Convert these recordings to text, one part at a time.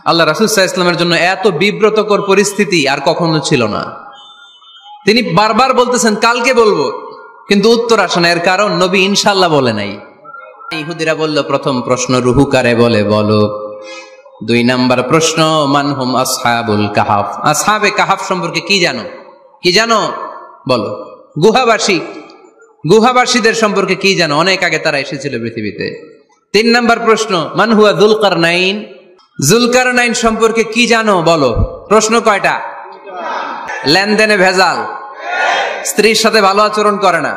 আল্লাহ রাসূল সাল্লাল্লাহু আলাইহি ওয়াসাল্লামের জন্য এত বিব্রতকর পরিস্থিতি আর কখনো ছিল না। তিনি বারবার বলতেছেন কালকে বলবো, কিন্তু উত্তর আসে না। এর কারণ নবী ইনশাআল্লাহ বলে নাই। ইহুদিরা বলল, প্রথম প্রশ্ন রুহু কারে বলে বলো। 2 নাম্বার প্রশ্ন মানহুম আসহাবুল কাহাফ, আসহাবে কাহাফ সম্পর্কে কি জানো, কি জানো বলো। গুহাবাসীদের সম্পর্কে কি জানো, অনেক আগে তারা এসেছিল পৃথিবীতে। 3 নাম্বার প্রশ্ন মান হুয়া যুলকারনাইন, যুলকারনাইন সম্পর্কে কি জানো বলো। প্রশ্ন কয়টা? লেনদেনে ভেজাল, স্ত্রীর সাথে ভালো আচরণ করে না,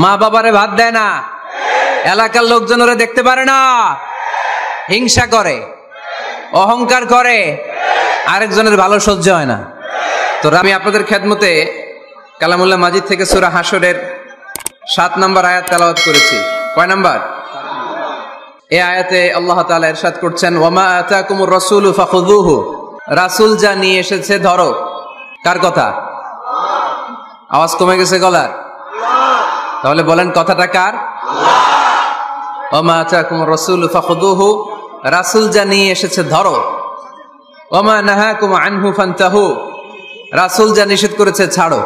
মা বাবারে ভাত দেয় না, এলাকার লোকজনরে দেখতে পারে না, হিংসা করে, অহংকার করে, আরেকজনের ভালো সহ্য হয় না। তো আমি আপনাদের খেদমতে কালামুল্লাহ মাজিদ থেকে সূরা হাশরের 7 নম্বর আয়াত তেলাওয়াত করেছি। কয় নাম্বার? এই আয়াতে আল্লাহ তাআলা ইরশাদ করছেন, ওয়ামা আতাকুমুর রাসূলু ফাখুযুহু, রাসূল যা নিয়ে এসেছে ধরো। কার কথা? আওয়াজ কমে গেছে গলার? তাহলে বলেন কথাটা কার? ওয়ামা আতাকুমুর রাসূলু ফাখুযুহু, রাসূল যা নিয়ে এসেছে ধরো। ওয়ামা নাহাকুম আনহু ফান্তাহু, রাসূল যা নিষেধ করেছে ছাড়ো।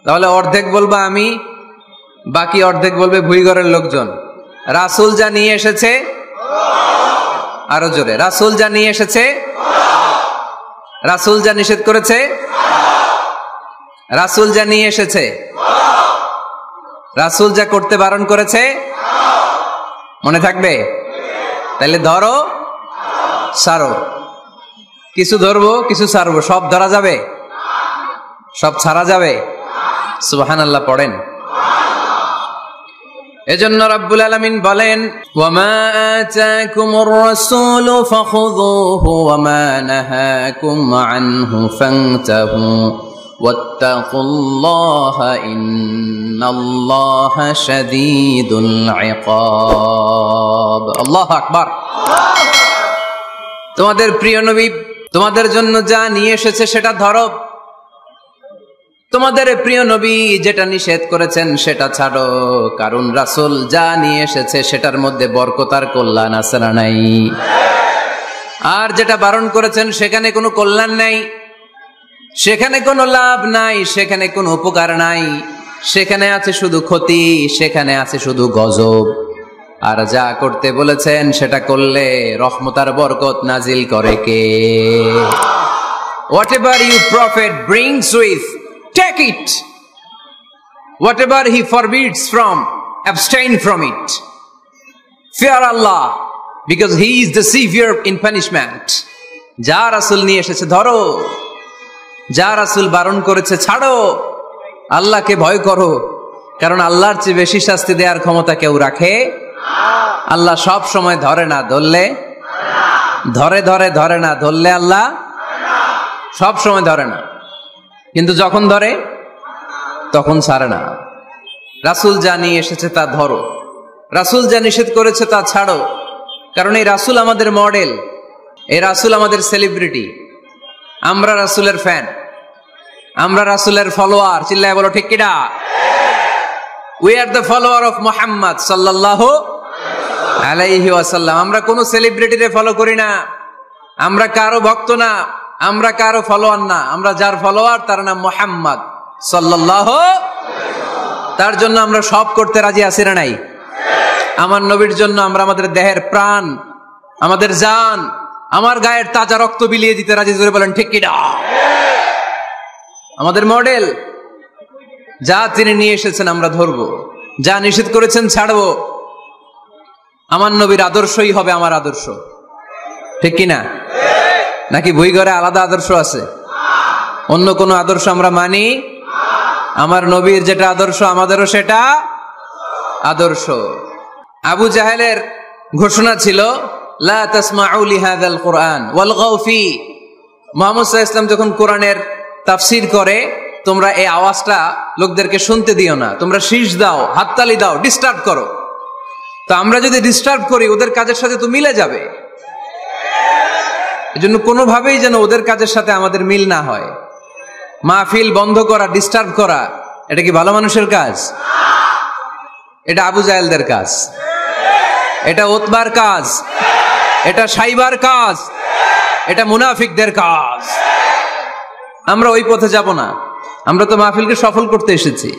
তাহলে অর্ধেক বলবা আমি, বাকি অর্ধেক বলবে ভুইঘরের লোকজন। রাসূল যা নিয়ে এসেছে, আরো জোরে, রাসূল যা নিয়ে এসেছে, রাসূল যা নিষেধ করেছে, রাসূল যা নিয়ে এসেছে, রাসূল যা করতে বারণ করেছে, মনে থাকবে? তাহলে ধরো, ছাড়ো। কিছু ধরবো, কিছু ছাড়বো, সব ধরা যাবে, সব ছাড়া যাবে? সুবহানাল্লাহ পড়েন। এজন্য রাব্বুল আলামিন বলেন, ওয়ামা আতাকুমুর রাসূলু ফাখুযুহু ওয়ামা নাহাকুম আনহু ফান্তাহু ওয়াত্তাকুল্লাহা ইন্নাল্লাহা শাদীদুল ইকাব। আল্লাহু আকবার। তোমাদের প্রিয় নবী তোমাদের জন্য যা নিয়ে এসেছে সেটা ধরো, তোমাদের প্রিয় নবী যেটা নিষেধ করেছেন সেটা ছাড়ো। কারণ রাসূল যা নিয়ে এসেছে সেটার মধ্যে বরকত আর কল্যাণ আছে না নাই? আর যেটা বারণ করেছেন সেখানে কোনো কল্যাণ নাই, সেখানে কোনো লাভ নাই, সেখানে কোনো উপকার নাই, সেখানে আছে শুধু ক্ষতি, সেখানে আছে শুধু গজব। আর যা করতে বলেছেন সেটা করলে রহমত আর বরকত নাজিল করে কে? Whatever you prophet brings with, take it. Whatever he forbids from, abstain from it. Fear Allah, because he is the severe in punishment. যা রাসূল নিয়ে এসেছে ধরো, যা রাসূল বারণ করেছে ছাড়ো। আল্লাহকে ভয় করো, কারণ আল্লাহর চেয়ে বেশি শাস্তি দেওয়ার ক্ষমতা কেউ রাখে? আল্লাহ সব সময় ধরে না, ধরলে ধরে, ধরে ধরে না, ধরলে আল্লাহ সব সময় ধরে না, কিন্তু যখন ধরে তখন ছাড়ে না। রাসূল যা নিয়ে এসেছে তা ধরো, রাসূল যা নিষেধ করেছে তা ছাড়ো। কারণ এই রাসূল আমাদের মডেল, এই রাসূল আমাদের সেলিব্রিটি। আমরা রাসূলের ফ্যান, আমরা রাসূলের ফলোয়ার। চিল্লায় বলো ঠিক কিনা? We are the follower of Muhammad sallallahu আলাইহি ওয়াসাল্লাম। আমরা কোন সেলিব্রিটিরে ফলো করি না, আমরা কারো ভক্ত না, আমরা কারো ফলোয়ার না। আমরা যার ফলোয়ার তার নাম মুহাম্মদ সাল্লাল্লাহু, তার জন্য আমরা সব করতে রাজি আছি না নাই? আমার নবীর জন্য আমরা আমাদের দেহের প্রাণ, আমাদের জান, আমার গায়ের তাজা রক্ত বিলিয়ে দিতে রাজি। জোরে বলেন ঠিক কিনা? আমাদের মডেল। যা তিনি নিয়ে এসেছেন আমরা ধরবো, যা নিষেধ করেছেন ছাড়বো। আমার নবীর আদর্শই হবে আমার আদর্শ, ঠিক কিনা? নাকি বই ঘরে আলাদা আদর্শ আছে? অন্য কোনো আদর্শ আমরা মানি? আমার নবীর যেটা আদর্শ আমাদেরও সেটা আদর্শ। আবু জাহেলের ঘোষণা ছিল, লা তাসমাউ লিহাযাল কুরআন ওয়ালগাউ ফি। মুহাম্মদ সাল্লাল্লাহু আলাইহি ওয়াসাল্লাম যখন কোরআনের তাফসীর করে, তোমরা এই আওয়াজটা লোকদেরকে শুনতে দিও না, তোমরা শীষ দাও, হাততালি দাও, ডিস্টার্ব করো। তো আমরা যদি ডিস্টার্ব করি ওদের কাজের সাথে তো মিলে যাবে। এজন্য কোনোভাবেই যেন ওদের কাজের সাথে আমাদের মিল না হয়। মাহফিল বন্ধ করা, ডিস্টার্ব করা, এটা কি ভালো মানুষের কাজ? এটা আবু জাহেলদের কাজ, এটা উতবার কাজ, এটা সাইবার কাজ, এটা মুনাফিকদের কাজ। আমরা ওই পথে যাব না। আমরা তো মাহফিলকে সফল করতে এসেছি।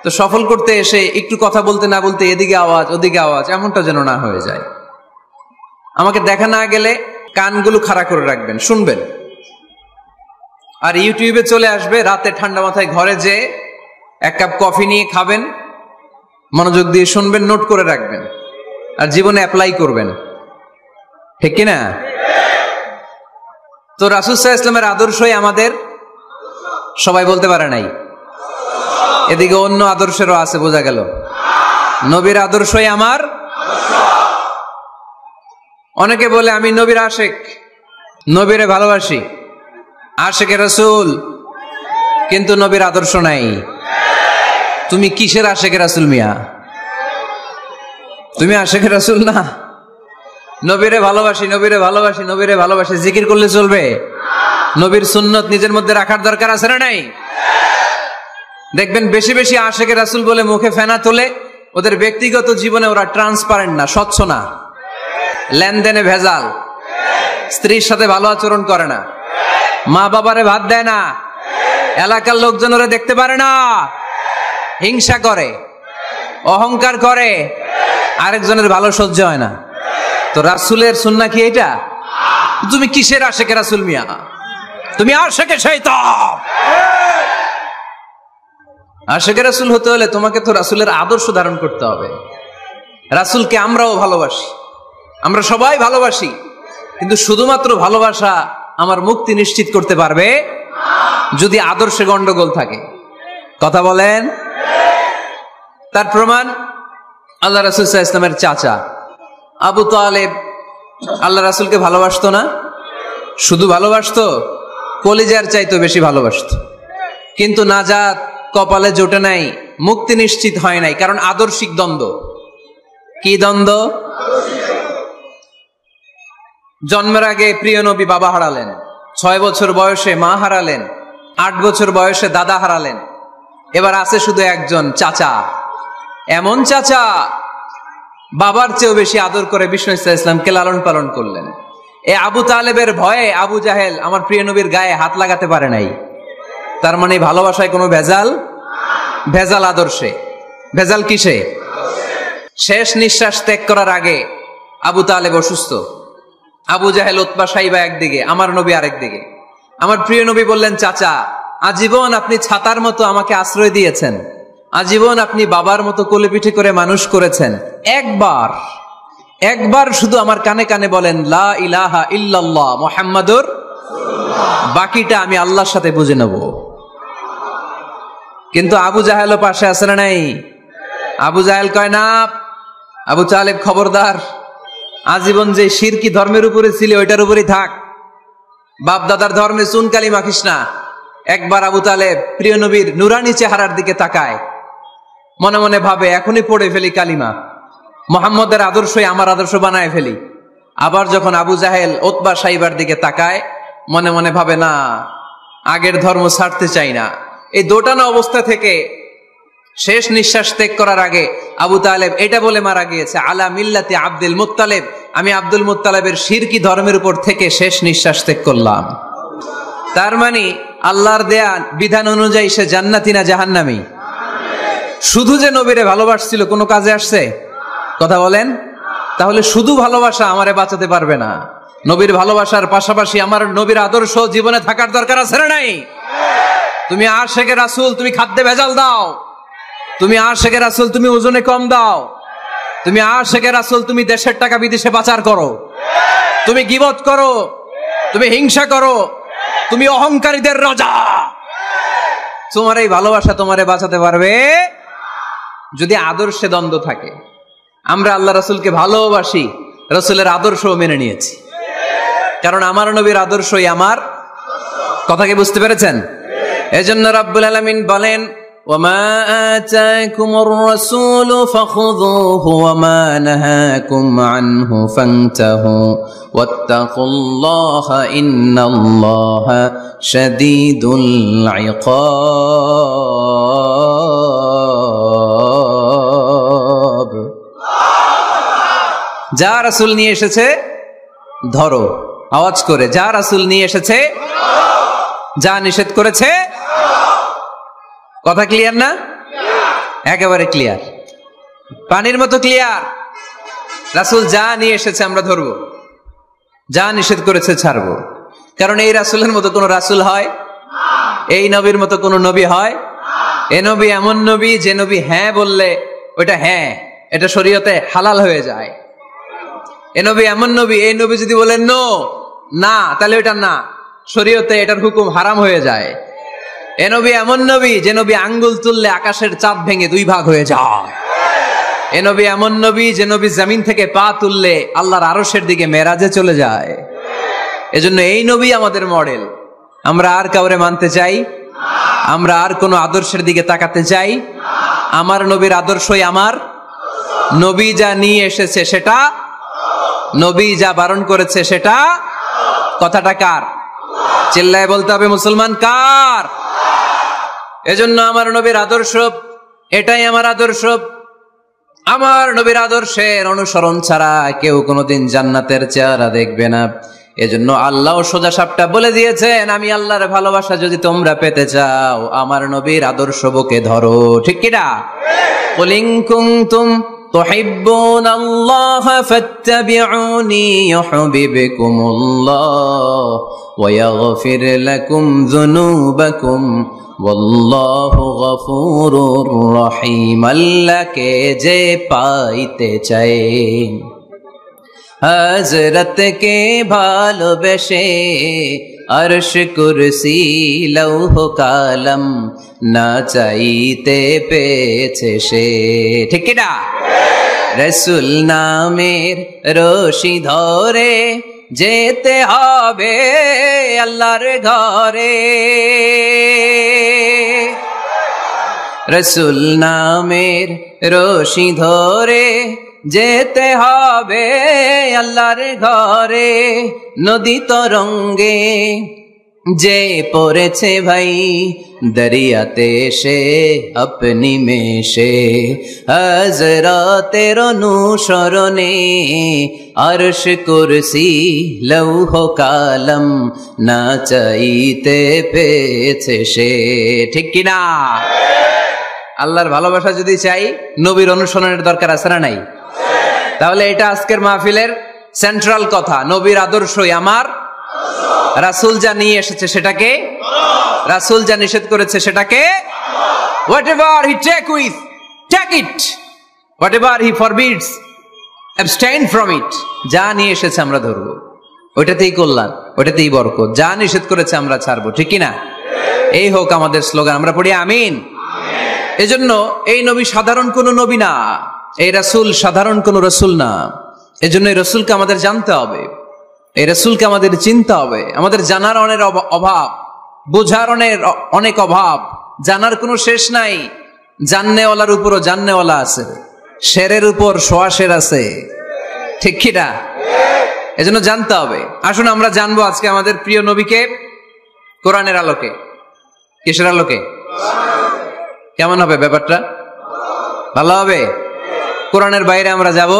তো সফল করতে এসে একটু কথা বলতে না বলতে এদিকে আওয়াজ ওদিকে আওয়াজ, এমনটা যেন না হয়ে যায়। আমাকে দেখা না গেলে কানগুলো খাড়া করে রাখবেন, শুনবেন। আর ইউটিউবে চলে আসবে, রাতে ঠান্ডা মাথায় ঘরে যে এক কাপ কফি নিয়ে খাবেন, মনোযোগ দিয়ে শুনবেন, নোট করে রাখবেন, আর জীবনে অ্যাপ্লাই করবেন। ঠিক কিনা? তো রাসূল সাল্লাল্লাহু আলাইহি ওয়াসাল্লামের আদর্শই আমাদের, সবাই বলতে পারে নাই। এদিকে অন্য আদর্শেরও আছে, বোঝা গেল। নবীর আদর্শই আমার। অনেকে বলে আমি নবীর আশেক, নবীরে ভালোবাসি, আশেকে রাসূল, কিন্তু নবীর আদর্শ নাই। তুমি কিসের আশেকে রাসূল মিয়া? তুমি আশেকে রাসূল না। নবীরে ভালোবাসি, নবীরে ভালোবাসি, নবীরে ভালোবাসি, জিকির করলে চলবে? নবীর সুন্নত নিজের মধ্যে রাখার দরকার আছে না নাই? দেখবেন বেশি বেশি আশেকে রাসূল বলে মুখে ফেনা তোলে, ওদের ব্যক্তিগত জীবনে ওরা ট্রান্সপারেন্ট না, স্বচ্ছ না, লেনদেনে ভেজাল, স্ত্রীর সাথে ভালো আচরণ করে না, মা বাবারে ভাত দেয় না, এলাকার লোকজন ওরা দেখতে পারে না, হিংসা করে, অহংকার করে, আরেকজনের ভালো সহ্য হয় না। তো রাসূলের সুন্নাহ কি এটা? তুমি কিসের আশেকে রাসূল মিয়া? তুমি আশেকে শয়তান। আশেকে রাসূল হতে হলে তোমাকে তো রাসূলের আদর্শ ধারণ করতে হবে। রাসূলকে আমরাও ভালোবাসি, আমরা সবাই ভালোবাসি, কিন্তু শুধুমাত্র ভালোবাসা আমার মুক্তি নিশ্চিত করতে পারবে যদি আদর্শে গন্ডগোল থাকে। কথা বলেন? তার প্রমাণ আল্লাহ রাসূল সাল্লাল্লাহু আলাইহি ওয়াসাল্লামের চাচা আবু তালেব আল্লাহ রাসূলকে ভালোবাসতো না? শুধু ভালোবাসতো, কলিজার চাইতো বেশি ভালোবাসতো। কিন্তু নাজাত কপালে জোটে নাই, মুক্তি নিশ্চিত হয় নাই, কারণ আদর্শিক দ্বন্দ্ব। কি দ্বন্দ্ব? জন্মের আগে প্রিয় নবী বাবা হারালেন, 6 বছর বয়সে মা হারালেন, 8 বছর বয়সে দাদা হারালেন, এবার আছে শুধু একজন চাচা। এমন চাচা বাবার চেয়েও বেশি আদর করে বিষ্ণু ইসলামকে লালন পালন করলেন। এ আবু তালেবের ভয়ে আবু জাহেল আমার প্রিয় নবীর গায়ে হাত লাগাতে পারে নাই। তার মানে ভালোবাসায় কোনো ভেজাল? ভেজাল আদর্শে। ভেজাল কিসে? শেষ নিঃশ্বাস ত্যাগ করার আগে আবু তালেব অসুস্থ, আবু জাহেল উতবা সাইবা একদিকে, আমার নবী আরেকদিকে। আমার প্রিয় নবী বললেন, চাচা আজীবন আপনি ছাতার মতো আমাকে আশ্রয় দিয়েছেন, আজীবন আপনি বাবার মতো কোলে পিঠে করে মানুষ করেছেন, একবার শুধু আমার কানে কানে বলেন লা ইলাহা ইল্লাল্লাহ মুহাম্মাদুর রাসূলুল্লাহ, বাকিটা আমি আল্লাহর সাথে বুঝে নেব। কিন্তু আবু জাহেলও পাশে আছে না নাই? আবু জাহেল কয় না, আবু তালেব খবরদার, আজীবন যে শিরকি ধর্মের উপরে ছিল ওইটার উপরেই থাক, বাপ দাদার ধর্মে চুন কালি মাখিস না। একবার আবু তালেব প্রিয় নবীর নুরানি চেহারার দিকে তাকায়, মনে মনে ভাবে এখনই পড়ে ফেলি কালিমা, মুহাম্মদের আদর্শই আমার আদর্শ বানায় ফেলি। আবার যখন আবু জাহেল উতবা সাইবার দিকে তাকায়, মনে মনে ভাবে না, আগের ধর্ম ছাড়তে চাই না। এই দোটানা অবস্থা থেকে শেষ নিঃশ্বাস ত্যাগ করার আগে আবু তালেব এটা বলে মারা গিয়েছে, আলা মিল্লাতি আব্দুল মুত্তালিব, আমি আব্দুল মুত্তালিবের শিরকি ধর্মের উপর থেকে শেষ নিঃশ্বাস ত্যাগ করলাম। তার মানে আল্লাহর দেয়া বিধান অনুযায়ী সে জান্নাতি না জাহান্নামী? শুধু যে নবীরে ভালোবাসছিল কোনো কাজে আসছে? কথা বলেন। তাহলে শুধু ভালোবাসা আমারে বাঁচাতে পারবে না, নবীর ভালোবাসার পাশাপাশি আমার নবীর আদর্শ জীবনে থাকার দরকার আছে না নাই? তুমি আশেকে রাসূল, তুমি খাদ্যে ভেজাল দাও, তুমি আশেকে রাসূল, তুমি ওজনে কম দাও, তুমি আশেকে রাসূল, তুমি দেশের টাকা বিদেশে পাচার করো, তুমি গীবত করো, তুমি হিংসা করো, তুমি অহংকারীদের রাজা। তোমার এই ভালোবাসা তোমারে বাঁচাতে পারবে যদি আদর্শে দ্বন্দ্ব থাকে। আমরা আল্লাহ রাসূলকে ভালোবাসি, রাসূলের আদর্শও মেনে নিয়েছি, কারণ আমার নবীর আদর্শই আমার। কথা কি বুঝতে পেরেছেন? এজন্য রাব্বুল আলামিন বলেন, ওয়ামা আতাকুমুর রাসূলু ফাখুযুহু ওয়ামা নাহাকুম আনহু ফান্তাহু ওয়াত্তাকুল্লাহা ইন্নাল্লাহা শাদীদুল ইকাব। যা রাসূল নিয়ে এসেছে ধরো, আওয়াজ করে, যা রাসূল নিয়ে এসেছে, যা নিষেধ করেছে। কথা ক্লিয়ার না? একেবারে ক্লিয়ার, পানির মতো ক্লিয়ার। রাসূল যা নিয়ে এসেছে আমরা ধরবো, যা নিষেধ করেছে ছাড়বো। কারণ এই রাসূলের মতো কোন রাসূল হয়? এই নবীর মতো কোন নবী হয়? এ নবী এমন নবী যে নবী হ্যাঁ বললে ওইটা হ্যাঁ, এটা শরীয়তে হালাল হয়ে যায়। এ নবী এমন নবী, এই নবী যদি বলেন নো, না, তাহলে ওইটা না, শরীয়তে এটার হুকুম হারাম হয়ে যায়। এ নবী এমন নবী যে নবী আঙ্গুল তুললে আকাশের চাঁদ ভেঙে 2 ভাগ হয়ে যায়। এ নবী এমন নবী যে নবী জমিন থেকে পা তুললে আল্লাহর আরশের দিকে মেরাজে চলে যায়। এজন্য এই নবী আমাদের মডেল। আমরা আর কাউরে মানতে চাই? আমরা আর কোন আদর্শের দিকে তাকাতে চাই? আমার নবীর আদর্শই আমার। নবী যা নিয়ে এসেছে সেটা, নবী যা বারণ করেছে সেটা। কথাটা কার? চিল্লায় বলতে হবে মুসলমান, কার? এজন্য আমার নবীর আদর্শ, এটাই আমার আদর্শ। আমার নবীর আদর্শের অনুসরণ ছাড়া কেউ কোনোদিন জান্নাতের চেহারা দেখবে না। এজন্য আল্লাহ সোজা সাপটা বলে দিয়েছেন, আমি আল্লাহর ভালোবাসা যদি তোমরা পেতে চাও আমার নবীর আদর্শ বুকে ধরো। ঠিক কিনা? কুল ইন কুনতুম তুহিব্বুনাল্লাহ ফাত্তাবিউনি ইউহিব্বুকুমুল্লাহ ওয়া ইয়াগফির লাকুম যুনুবাকুম ওয়াল্লাহু গফুরুর রহিম। আল্লাহকে যে পাইতে চায়, হযরত কে ভালোবেসে আরশ কুরসি লৌহ কালাম না চাইতে পেয়েছে সে। ঠিক কি না? রাসূল নামের রশি ধরে যেতে হবে আল্লাহর ঘরে। রাসূল নামের রশি ধরে যেতে হবে আল্লাহর ঘরে। নদী তরঙ্গে যে পড়েছে ভাই দরিয়াতে সে আপনি মেশে, হযরতের অনুসরণে আরশ কুরসি লৌহ কালাম না চাইতে পেয়েছে সে। ঠিক কিনা? আল্লাহর ভালোবাসা যদি চাই, নবীর অনুসরণের দরকার আছে না নাই? তাহলে এটা আজকের মাহফিলের সেন্ট্রাল কথা, নবীর আদর্শই আমার। রাসূল যা নিয়ে এসেছে সেটাকে, রাসূল যা নিষেধ করেছে সেটাকে, whatever he take it, whatever he forbids, abstain from it। যা নিয়ে এসেছে আমরা ধরবো, ওইটাতেই কল্যাণ, ওইটাতেই বরকত। যা নিষেধ করেছে আমরা ছাড়বো। ঠিক কিনা? এই হোক আমাদের স্লোগান। আমরা পড়ি আমিন। এজন্য এই নবী সাধারণ কোন নবী না, এই রাসূল সাধারণ কোন রাসূল না। এজন্য এই রাসূলকে আমাদের জানতে হবে, এই রাসূলকে আমাদের চিনতে হবে। আমাদের জানার অনেক অভাব, বোঝার অনেক অভাব, জানার কোনো শেষ নাই। জাননেওয়ালার উপরও জাননেওয়ালা আছে, শেরের উপর সোয়া শের আছে। ঠিক কি না? এজন্য জানতে হবে। আসুন আমরা জানবো আজকে আমাদের প্রিয় নবীকে কোরআনের আলোকে। কিসের আলোকে? কেমন হবে ব্যাপারটা? ভালো হবে? কোরআনের বাইরে আমরা যাব,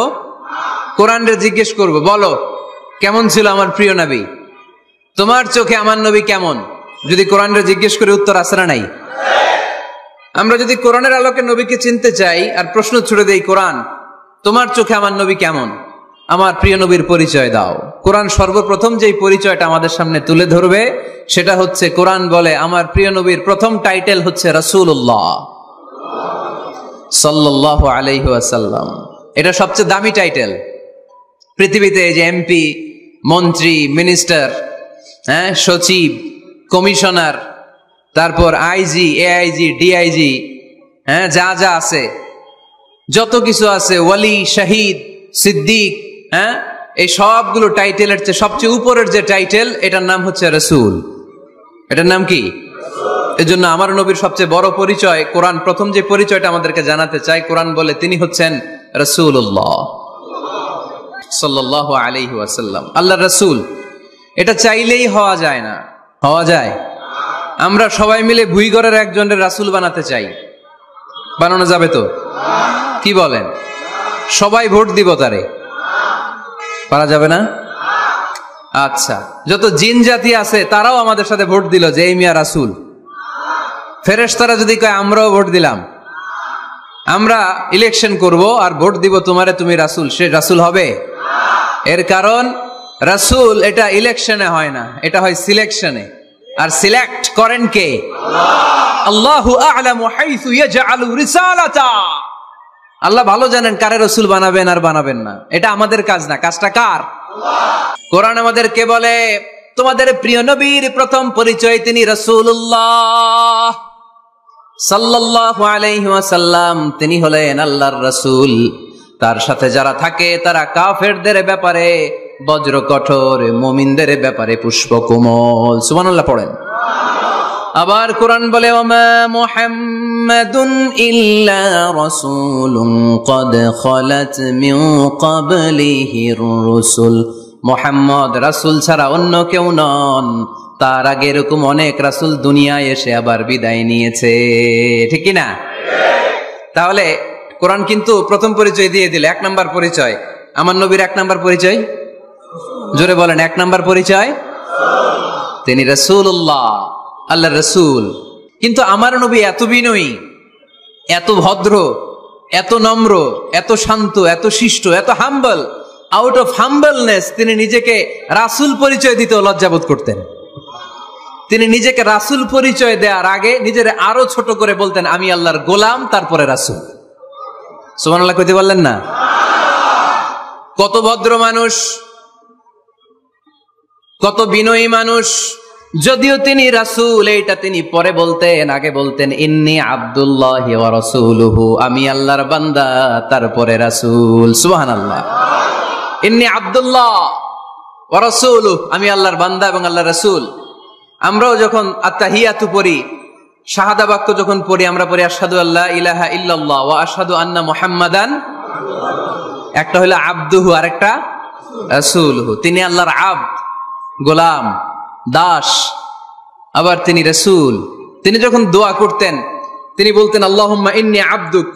কোরআনরে জিজ্ঞেস করব, বলো কেমন ছিল আমার প্রিয় নবী? তোমার চোখে আমার নবী কেমন? যদি কোরআনরে জিজ্ঞেস করে উত্তর আছে না নাই? আমরা যদি কোরআনের আলোকে নবীকে চিনতে চাই আর প্রশ্ন ছুড়ে দেই, কোরআন তোমার চোখে আমার নবী কেমন? আমার প্রিয় নবীর পরিচয় দাও। কোরআন সর্বপ্রথম যেই পরিচয়টা আমাদের সামনে তুলে ধরবে সেটা হচ্ছে, কোরআন বলে আমার প্রিয় নবীর প্রথম টাইটেল হচ্ছে রাসূলুল্লাহ সাল্লাল্লাহু আলাইহি ওয়াসাল্লাম। এটা সবচেয়ে দামি টাইটেল পৃথিবীতে। যে এমপি, মন্ত্রী, মিনিস্টার, সচিব, কমিশনার, তারপর আইজি, এআইজি, ডিআইজি, যা যা আছে, যত কিছু আছে, ওয়ালি, শহীদ, সিদ্দিক, এই সবগুলো টাইটেলের চেয়ে সবচেয়ে উপরের যে টাইটেল, এটার নাম হচ্ছে রাসূল। এটার নাম কি? এজন্য আমার নবীর সবচেয়ে বড় পরিচয়, কোরআন প্রথম যে পরিচয়টা আমাদেরকে জানাতে চায়, কোরআন বলে তিনি হচ্ছেন রাসূলুল্লাহ সাল্লাল্লাহু আলাইহি ওয়াসাল্লাম, আল্লাহর রাসূল। এটা চাইলেই হওয়া যায় না। হওয়া যায়? আমরা সবাই মিলে ভুইগড়ের একজনের রাসূল বানাতে চাই, বানানো যাবে তো? কি বলেন? সবাই ভোট দিব তারে? পারা যাবে না? আচ্ছা, যত জিন জাতি আছে তারাও আমাদের সাথে ভোট দিল যে এই মিয়া রাসূল। ফেরেশতারা যদি কয় আমরাও ভোট দিলাম, আমরা ইলেকশন করব আর ভোট দিব তোমারে, তুমি রাসূল, সে রাসূল হবে? এর কারণ রাসূল এটা ইলেকশনে হয় না, এটা হয় সিলেকশনে। আর সিলেক্ট করেন কে? আল্লাহু আ'লামু হাইসু ইয়াজআলু রিসালাতা। আল্লাহ ভালো জানেন কারে রাসূল বানাবেন আর বানাবেন না। এটা আমাদের কাজ না, কাজটা কার? কোরআন আমাদেরকে বলে তোমাদের প্রিয় নবীর প্রথম পরিচয় তিনি রাসূলুল্লাহ সাল্লাল্লাহু আলাইহি ওয়াসাল্লাম। তিনি হলেন আল্লাহর রাসূল। তার সাথে যারা থাকে তারা কাফেরদের ব্যাপারে বজ্র কঠোর, মুমিনদের ব্যাপারে পুষ্পকোমল। সুবহানাল্লাহ পড়েন। আবার কোরআন বলে ওমা মুহাম্মাদুন ইল্লা রাসূলুন ক্বাদ খালাত মিন ক্বাবলিহির রাসূল। মুহাম্মদ রাসূল ছাড়া অন্য কেউ নন, তার আগে এরকম অনেক রাসূল দুনিয়ায় এসে আবার বিদায় নিয়েছে, ঠিক কি না? তাহলে কোরআন কিন্তু প্রথম পরিচয় দিয়ে দিল, 1 নাম্বার পরিচয়। আমার নবীর 1 নাম্বার পরিচয়, জোরে বলেন, 1 নাম্বার পরিচয় তিনি রাসূলুল্লাহ, আল্লাহর রাসূল। কিন্তু আমার নবী এত বিনয়ী, এত ভদ্র, এত নম্র, এত শান্ত, এত শিষ্ট, এত হাম্বল। আউট অফ হাম্বলনেস তিনি নিজেকে রাসূল পরিচয় দিতে লজ্জাবোধ করতেন। তিনি নিজেকে রাসূল পরিচয় দেওয়ার আগে নিজের আরো ছোট করে বলতেন আমি আল্লাহর গোলাম, তারপরে রাসূল। সুবহানাল্লাহ কইতে বললেন না? কত ভদ্র মানুষ, কত বিনয়ী মানুষ। যদিও তিনি রাসূল, এইটা তিনি পরে বলতেন, আগে বলতেন ইন্নী আব্দুল্লাহি ওয়া রাসূলুহু, আমি আল্লাহর বান্দা তারপরে রাসূল। সুবহানাল্লাহ। ইন্নী আব্দুল্লাহ ওয়া রাসূলুহু, আমি আল্লাহর বান্দা এবং আল্লাহর রাসূল। আমরাও যখন আত্তাহিয়াতু পড়ি, শাহাদা বাক্য যখন পড়ি, আমরা পড়ি আশহাদু আল্লা ইলাহা ইল্লাল্লাহ ওয়া আশহাদু আন্না মুহাম্মাদান। একটা হলো আব্দুহু আর একটা রাসূলুহু। তিনি আল্লাহর আব্দ, গোলাম, দাস, আবার তিনি রাসূল। তিনি যখন দোয়া করতেন তিনি বলতেন আল্লাহুম্মা ইন্নী আবদুক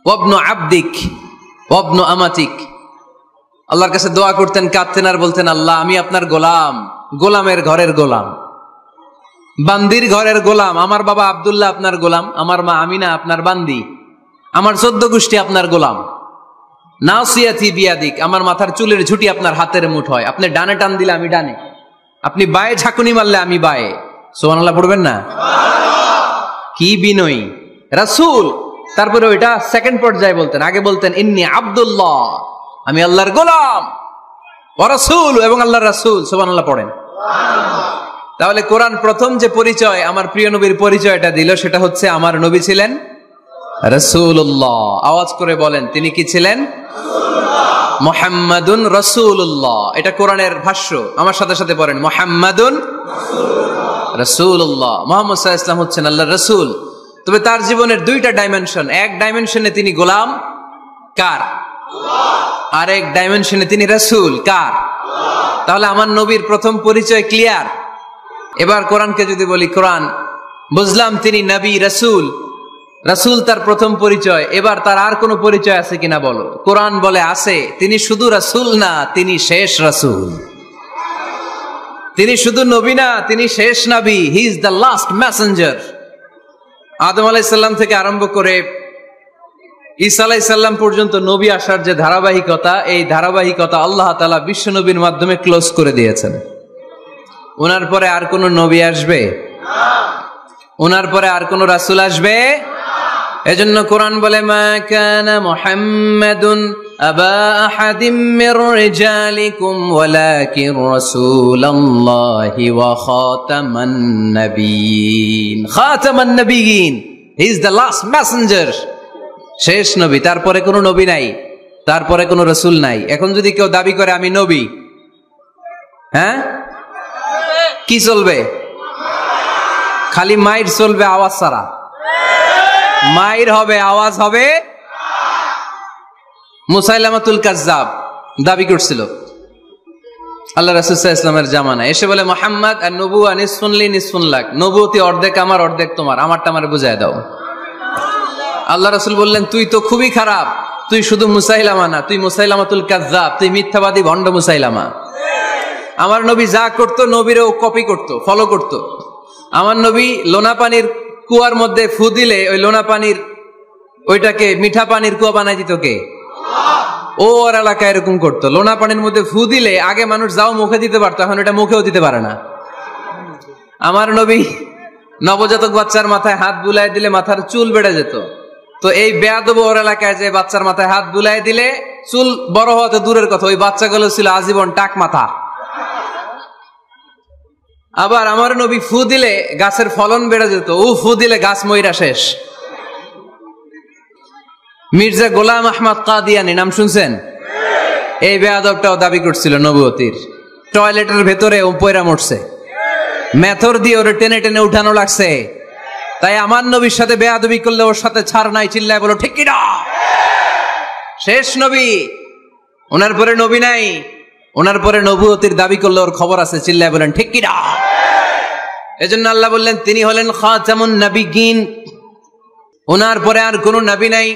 ওয়া ইবনু আবদিক ওয়া ইবনু আমাতিক। আল্লাহর কাছে দোয়া করতেন, কাঁদতেন আর বলতেন আল্লাহ আমি আপনার গোলাম, গোলামের ঘরের গোলাম, বান্দির ঘরের গোলাম। আমার বাবা আব্দুল্লাহ আপনার গোলাম, আমার মা আমিনা আপনার বান্দি, আমার 14 গোষ্ঠী আপনার গোলাম। নাসিয়াতি বিয়াদিক, আমার মাথার চুলের ঝুঁটি আপনার হাতের মুঠোয়। আপনি ডানে টান দিলে আমি ডানে, আপনি বায়ে ঝাঁকুনি মারলে আমি বায়ে। সুবহানাল্লাহ পড়বেন না? কি বিনয়ী রাসূল। তারপরে ওইটা সেকেন্ড পর্যায়ে বলতেন। আগে বলতেন ইন্নী আব্দুল্লাহ, আমি আল্লাহর গোলাম, ওয়া রাসূল, এবং আল্লাহর রাসূল। সুবহানাল্লাহ পড়েন। তাহলে কোরআন প্রথম যে পরিচয় আমার প্রিয় নবীর পরিচয়টা দিল সেটা হচ্ছে আমার নবী ছিলেন রাসূলুল্লাহ। আওয়াজ করে বলেন তিনি কি ছিলেন? মুহাম্মাদুন রাসূলুল্লাহ। এটা কোরআনের ভাষ্য, আমার সাথে সাথে পড়েন মুহাম্মাদুন রাসূলুল্লাহ। মুহাম্মদ সাল্লাল্লাহু আলাইহি ওয়াসাল্লাম হচ্ছেন আল্লাহর রাসূল। তবে তার জীবনের 2টা ডাইমেনশন। এক ডাইমেনশনে তিনি গোলাম, কার? আর এক ডাইমেনশনে তিনি রাসূল, কার? তাহলে আমার নবীর প্রথম পরিচয় ক্লিয়ার। এবার কোরআনকে যদি বলি, কোরআন বুঝলাম তিনি নবী, রাসূল, রাসূল তার প্রথম পরিচয়। এবার তার আর কোনো পরিচয় আছে কিনা বলো? কোরআন বলে আছে। তিনি শুধু রাসূল না, তিনি শেষ রাসূল। তিনি শুধু নবী না, তিনি শেষ নবী। He is the last messenger. আদম আলাইহিস সালাম থেকে আরম্ভ করে ঈসা আলাইহিস সালাম পর্যন্ত নবী আসার যে ধারাবাহিকতা, এই ধারাবাহিকতা আল্লাহ তাআলা বিশ্ব নবীর মাধ্যমে ক্লোজ করে দিয়েছেন। ওনার পরে আর কোন নবী আসবে? ওনার পরে আর কোন রাসূল আসবে? এজন্য কোরআন বলে মা কানা মুহাম্মাদুন আবা আহাদিম মির রিজালিকুম ওয়ালাকিন রাসূলুল্লাহি ওয়া খাতামান নাবিয়িন। খাতামান নাবিয়িন, he is the last messenger, শেষ নবী। তারপরে কোনো নবী নাই, তারপরে কোনো রাসূল নাই। এখন যদি কেউ দাবি করে আমি নবী, হ্যাঁ, কি চলবে? খালি মাইর চলবে, আওয়াজ ছাড়া। মাইর হবে, আওয়াজ হবে। মুসাইলামাতুল কাজ্জাব দাবি করছিল আল্লাহ রাসূল সাল্লাল্লাহু আলাইহি ওয়াসাল্লামের জামানায়, এসে বলে মুহাম্মদ আর নবুয়া নিসফুন লি নিসফুন লাক, নবুয়তি অর্ধেক আমার অর্ধেক তোমার, আমারটা আমারে বুঝায় দাও। আল্লাহ রাসূল বললেন তুই তো খুবই খারাপ, তুই শুধু মুসাইলামা না, তুই মুসাইলামাতুল কাজ্জাব, তুই মিথ্যাবাদী ভণ্ড মুসাইলামা। আমার নবী যা করতো নবীরও কপি করতো, ফলো করতো। আমার নবী লোনা পানির কুয়ার মধ্যে ফু দিলে ওই লোনা পানির ওইটাকে মিঠা পানির কুয়া বানাই দিত কে? ও ওর এলাকায় এরকম করতো। লোনা পানির মধ্যে ফু দিলে আগে মানুষ যাও মুখে দিতে পারতো, এখন এটা মুখেও দিতে পারে না। আমার নবী নবজাতক বাচ্চার মাথায় হাত বুলাই দিলে মাথার চুল বেড়ে যেত। তো এই বেয়াদব ওর এলাকায় যে বাচ্চার মাথায় হাত বুলাই দিলে চুল বড় হওয়া তো দূরের কথা, ওই বাচ্চাগুলো ছিল আজীবন টাক মাথা। আবার আমার নবী ফু দিলে গাছের ফলন বেড়ে যেত, ও ফু দিলে গাছ মইরা শেষ। মির্জা গোলাম আহমদ কাদিয়ানি নাম শুনছেন? এই বেয়াদবটাও দাবি করছিল নবুয়তির। টয়লেটের ভেতরে ও পয়রা মরছে, মেথর দিয়ে ওরে টেনে টেনে উঠানো লাগছে। তাই আমার নবীর সাথে বেয়াদবি করলে ওর সাথে ছাড় নাই, চিল্লায় বলো ঠিক কিনা? শেষ নবী, ওনার পরে নবী নাই, ওনার পরে নবুয়তির দাবি করলে ওর খবর আছে, চিল্লায় বলেন ঠিক কিনা? এজন্য আল্লাহ বললেন তিনি হলেন খাতামুন নবিয়্যিন, ওনার পরে আর কোন নবী নাই।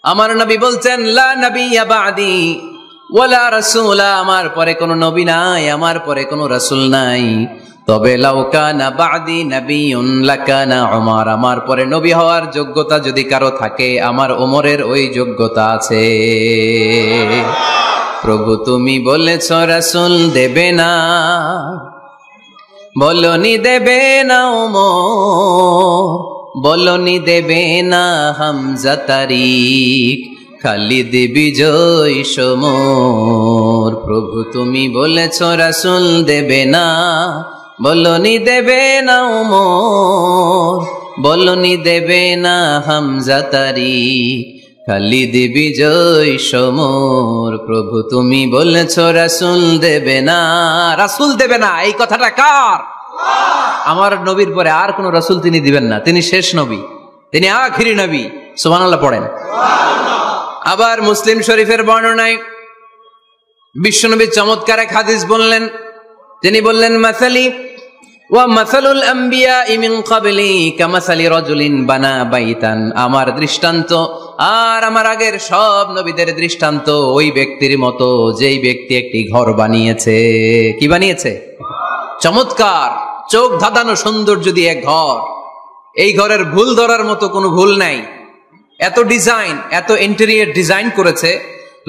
আমার নবী বলছেন লা নাবিয়্যা বা'দি ওয়ালা রাসূলা, আমার পরে কোন নবী নাই, আমার পরে কোন রাসূল নাই। তবে লাউ কানা বা'দি নাবিয়্যুন লাকানা উমর, আমার পরে নবী হওয়ার যোগ্যতা যদি কারো থাকে আমার ওমরের ওই যোগ্যতা আছে। প্রভু তুমি বলেছ রাসূল দেবে না, বলনি দেবে না ওমর, বলনি দেবে না হামজা তারিক, খালিদ বিজয় সমর। প্রভু তুমি বলেছ রাসূল দেবে না, বলনি দেবে না ওমর, বলনি দেবে না হামজা তারিক, খালিদ বিজয় সমর। প্রভু তুমি বলেছ রাসূল দেবে না, রাসূল দেবে না, এই কথাটা কার? আমার নবীর পরে আর কোন রাসূল তিনি দিবেন না, তিনি শেষ নবী, তিনি আখিরি নবী। সুবহানাল্লাহ পড়েন। আবার মুসলিম শরীফের বর্ণনায় বিশ্বনবী চমৎকার এক হাদিস বললেন, তিনি বললেন মাসালি ওয়া মাসালুল আম্বিয়া'i মিন ক্বাবলি কামাসালি রাজুলিন বানা বাইতান, আমার দৃষ্টান্ত আর আমার আগের সব নবীদের দৃষ্টান্ত ওই ব্যক্তির মতো যেই ব্যক্তি একটি ঘর বানিয়েছে। কি বানিয়েছে? চমৎকার চোখ ধাঁধানো সৌন্দর্য দিয়ে এক ঘর। এই ঘরের ভুল ধরার মতো কোনো ভুল নাই, এত ডিজাইন, এত ইন্টেরিয়র ডিজাইন করেছে,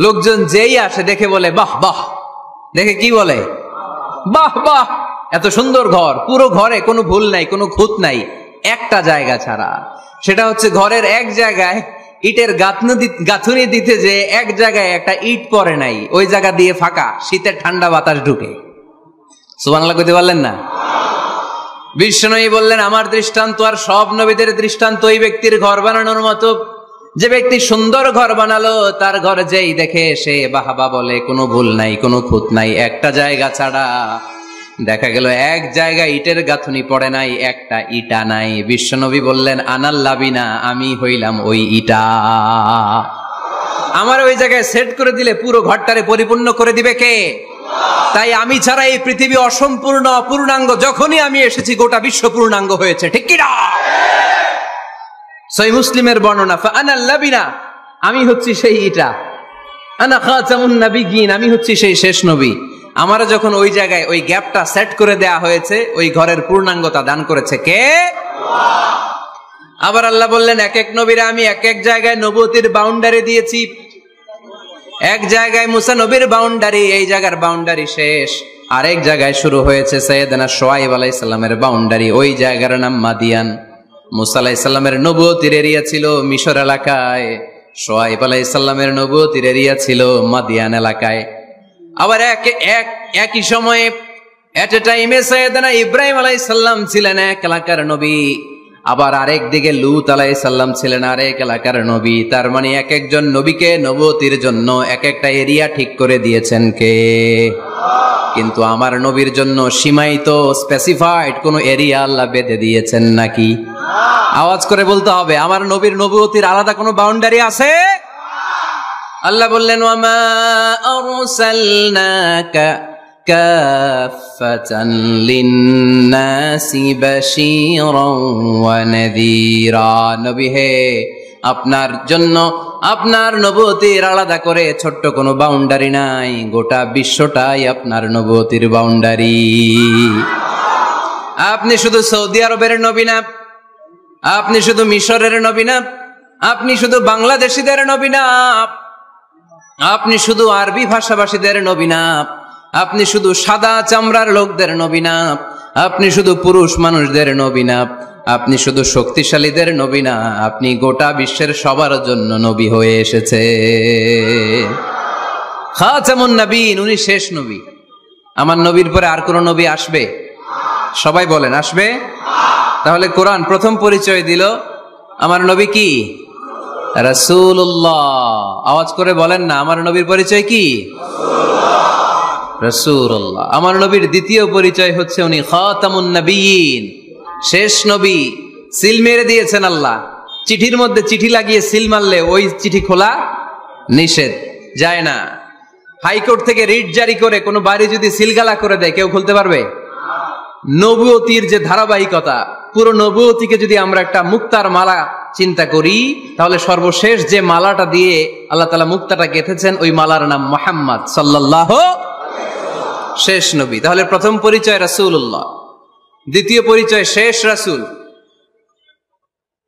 লোকজন যেই আসে দেখে বলে বাহ বাহ, দেখে কি বলে? বাহ বাহ, এত সুন্দর ঘর। পুরো ঘরে কোনো ভুল নাই, কোনো খুঁত নাই, একটা জায়গা ছাড়া। সেটা হচ্ছে ঘরের এক জায়গায় ইটের গাঁথুনি দিতে যে এক জায়গায় একটা ইট পড়ে নাই, ওই জায়গা দিয়ে ফাঁকা, শীতের ঠান্ডা বাতাস ঢুকে। সুবহানাল্লাহ কইতে পারলেন না? বিশ্বনবী বললেন আমার দৃষ্টান্ত আর সব নবীদের দৃষ্টান্ত ওই ব্যক্তির ঘর বানানোর মতো, যে ব্যক্তি সুন্দর ঘর বানালো তার ঘর যেই দেখে সে বাহবা বলে, কোনো ভুল নাই, কোনো খুঁত নাই, একটা জায়গা ছাড়া। দেখা গেল এক জায়গায় ইটের গাঁথুনি পড়ে নাই, একটা ইটা নাই। বিশ্বনবী বললেন আনাল লাবিনা, আমি হইলাম ওই ইটা। আমার ওই জায়গায় সেট করে দিলে পুরো ঘরটারে পরিপূর্ণ করে দিবে কে? তাই আমি ছাড়া এই পৃথিবী অসম্পূর্ণ, অপূর্ণাঙ্গ। যখনই আমি এসেছি গোটা বিশ্ব পূর্ণাঙ্গ হয়েছে, ঠিক কি না? সহিহ মুসলিমের বর্ণনা, ফাআনাল লাবিনা, আমি হচ্ছি সেই ইটা, আনা খাতামুন নবিয়্যিন, আমি হচ্ছি সেই শেষ নবী। আমারও যখন ওই জায়গায় ওই গ্যাপটা সেট করে দেয়া হয়েছে, ওই ঘরের পূর্ণাঙ্গতা দান করেছে কে? আবার আল্লাহ বললেন এক এক নবীরা আমি এক এক জায়গায় নবুয়তির বাউন্ডারি দিয়েছি। এক জায়গায় মুসা নবীর বাউন্ডারি, এই জায়গার বাউন্ডারি শেষ। আরেক জায়গায় শুরু হয়েছে সাইয়েদনা শুআয়ব আলাইহিস সালামের বাউন্ডারি, ওই জায়গার নাম মাদিয়ান। মুসা আলাইহিস সালামের নবুয়তির এরিয়া ছিল মিশর এলাকায়, শুআয়ব আলাইহিস সালামের নবুয়তির এরিয়া ছিল মাদিয়ান এলাকায়। আবার একই সময়ে এট এ টাইমে সাইয়েদনা ইব্রাহিম আলাইহিস সালাম ছিলেন এক এলাকার নবী, আবার আরেক দিকে লূত আলাইহিস সালাম ছিলেন আরেক এলাকার নবী। তার মানে এক একজন নবীকে নবুয়তির জন্য এক একটা এরিয়া ঠিক করে দিয়েছেন কে? কিন্তু আমার নবীর জন্য সীমায়িত স্পেসিফাইড কোন এরিয়া আল্লাহ বেঁধে দিয়েছেন নাকি? আওয়াজ করে বলতে হবে, আমার নবীর নবুয়তির আলাদা কোনো বাউন্ডারি আছে? আল্লাহ বললেন ওয়ামা আরসালনাকা কাফাতান লিন্নাসি বাশীরান ওয়া নাযীরা, নবী হে আপনার জন্য আপনার নবুয়তির আলাদা করে ছোট্ট কোনো বাউন্ডারি নাই, গোটা বিশ্বটাই আপনার নবুয়তির বাউন্ডারি। আপনি শুধু সৌদি আরবের নবী না, আপনি শুধু মিশরের নবী না, আপনি শুধু বাংলাদেশিদের নবী না, আপনি শুধু আরবি ভাষাভাষীদের নবী না, আপনি শুধু সাদা চামড়ার লোকদের নবী না, আপনি শুধু পুরুষ মানুষদের নবী না, আপনি শুধু শক্তিশালীদের নবী না, আপনি গোটা বিশ্বের সবার জন্য নবী হয়ে এসেছে। খাতামুন নবীন, উনি শেষ নবী। আমার নবীর পরে আর কোন নবী আসবে? সবাই বলেন আসবে। তাহলে কোরআন প্রথম পরিচয় দিল আমার নবী কি? রাসূলুল্লাহ। আওয়াজ করে বলেন না, আমার নবীর পরিচয় কি? রাসূলুল্লাহ। আমার নবীর দ্বিতীয় পরিচয় হচ্ছে উনি খাতামুন নবীন, শেষ নবী। সিল মেরে দিয়েছেন আল্লাহ। চিঠির মধ্যে চিঠি লাগিয়ে সিল মারলে ওই চিঠি খোলা নিষেধ, যায় না। হাইকোর্ট থেকে রিট জারি করে কোনো বাড়ি যদি সিলগালা করে দেয়, কেউ খুলতে পারবে? নবুয়তির যে ধারাবাহিকতা, পুরো নবুয়তিকে যদি আমরা একটা মুক্তার মালা চিন্তা করি, তাহলে সর্বশেষ যে মালাটা দিয়ে আল্লাহ তাআলা মুক্তাটা গেঁথেছেন, ওই মালার নাম মুহাম্মদ সাল্লাল্লাহু, শেষ নবী। তাহলে প্রথম পরিচয় রাসূলুল্লাহ, দ্বিতীয় পরিচয় শেষ রাসূল।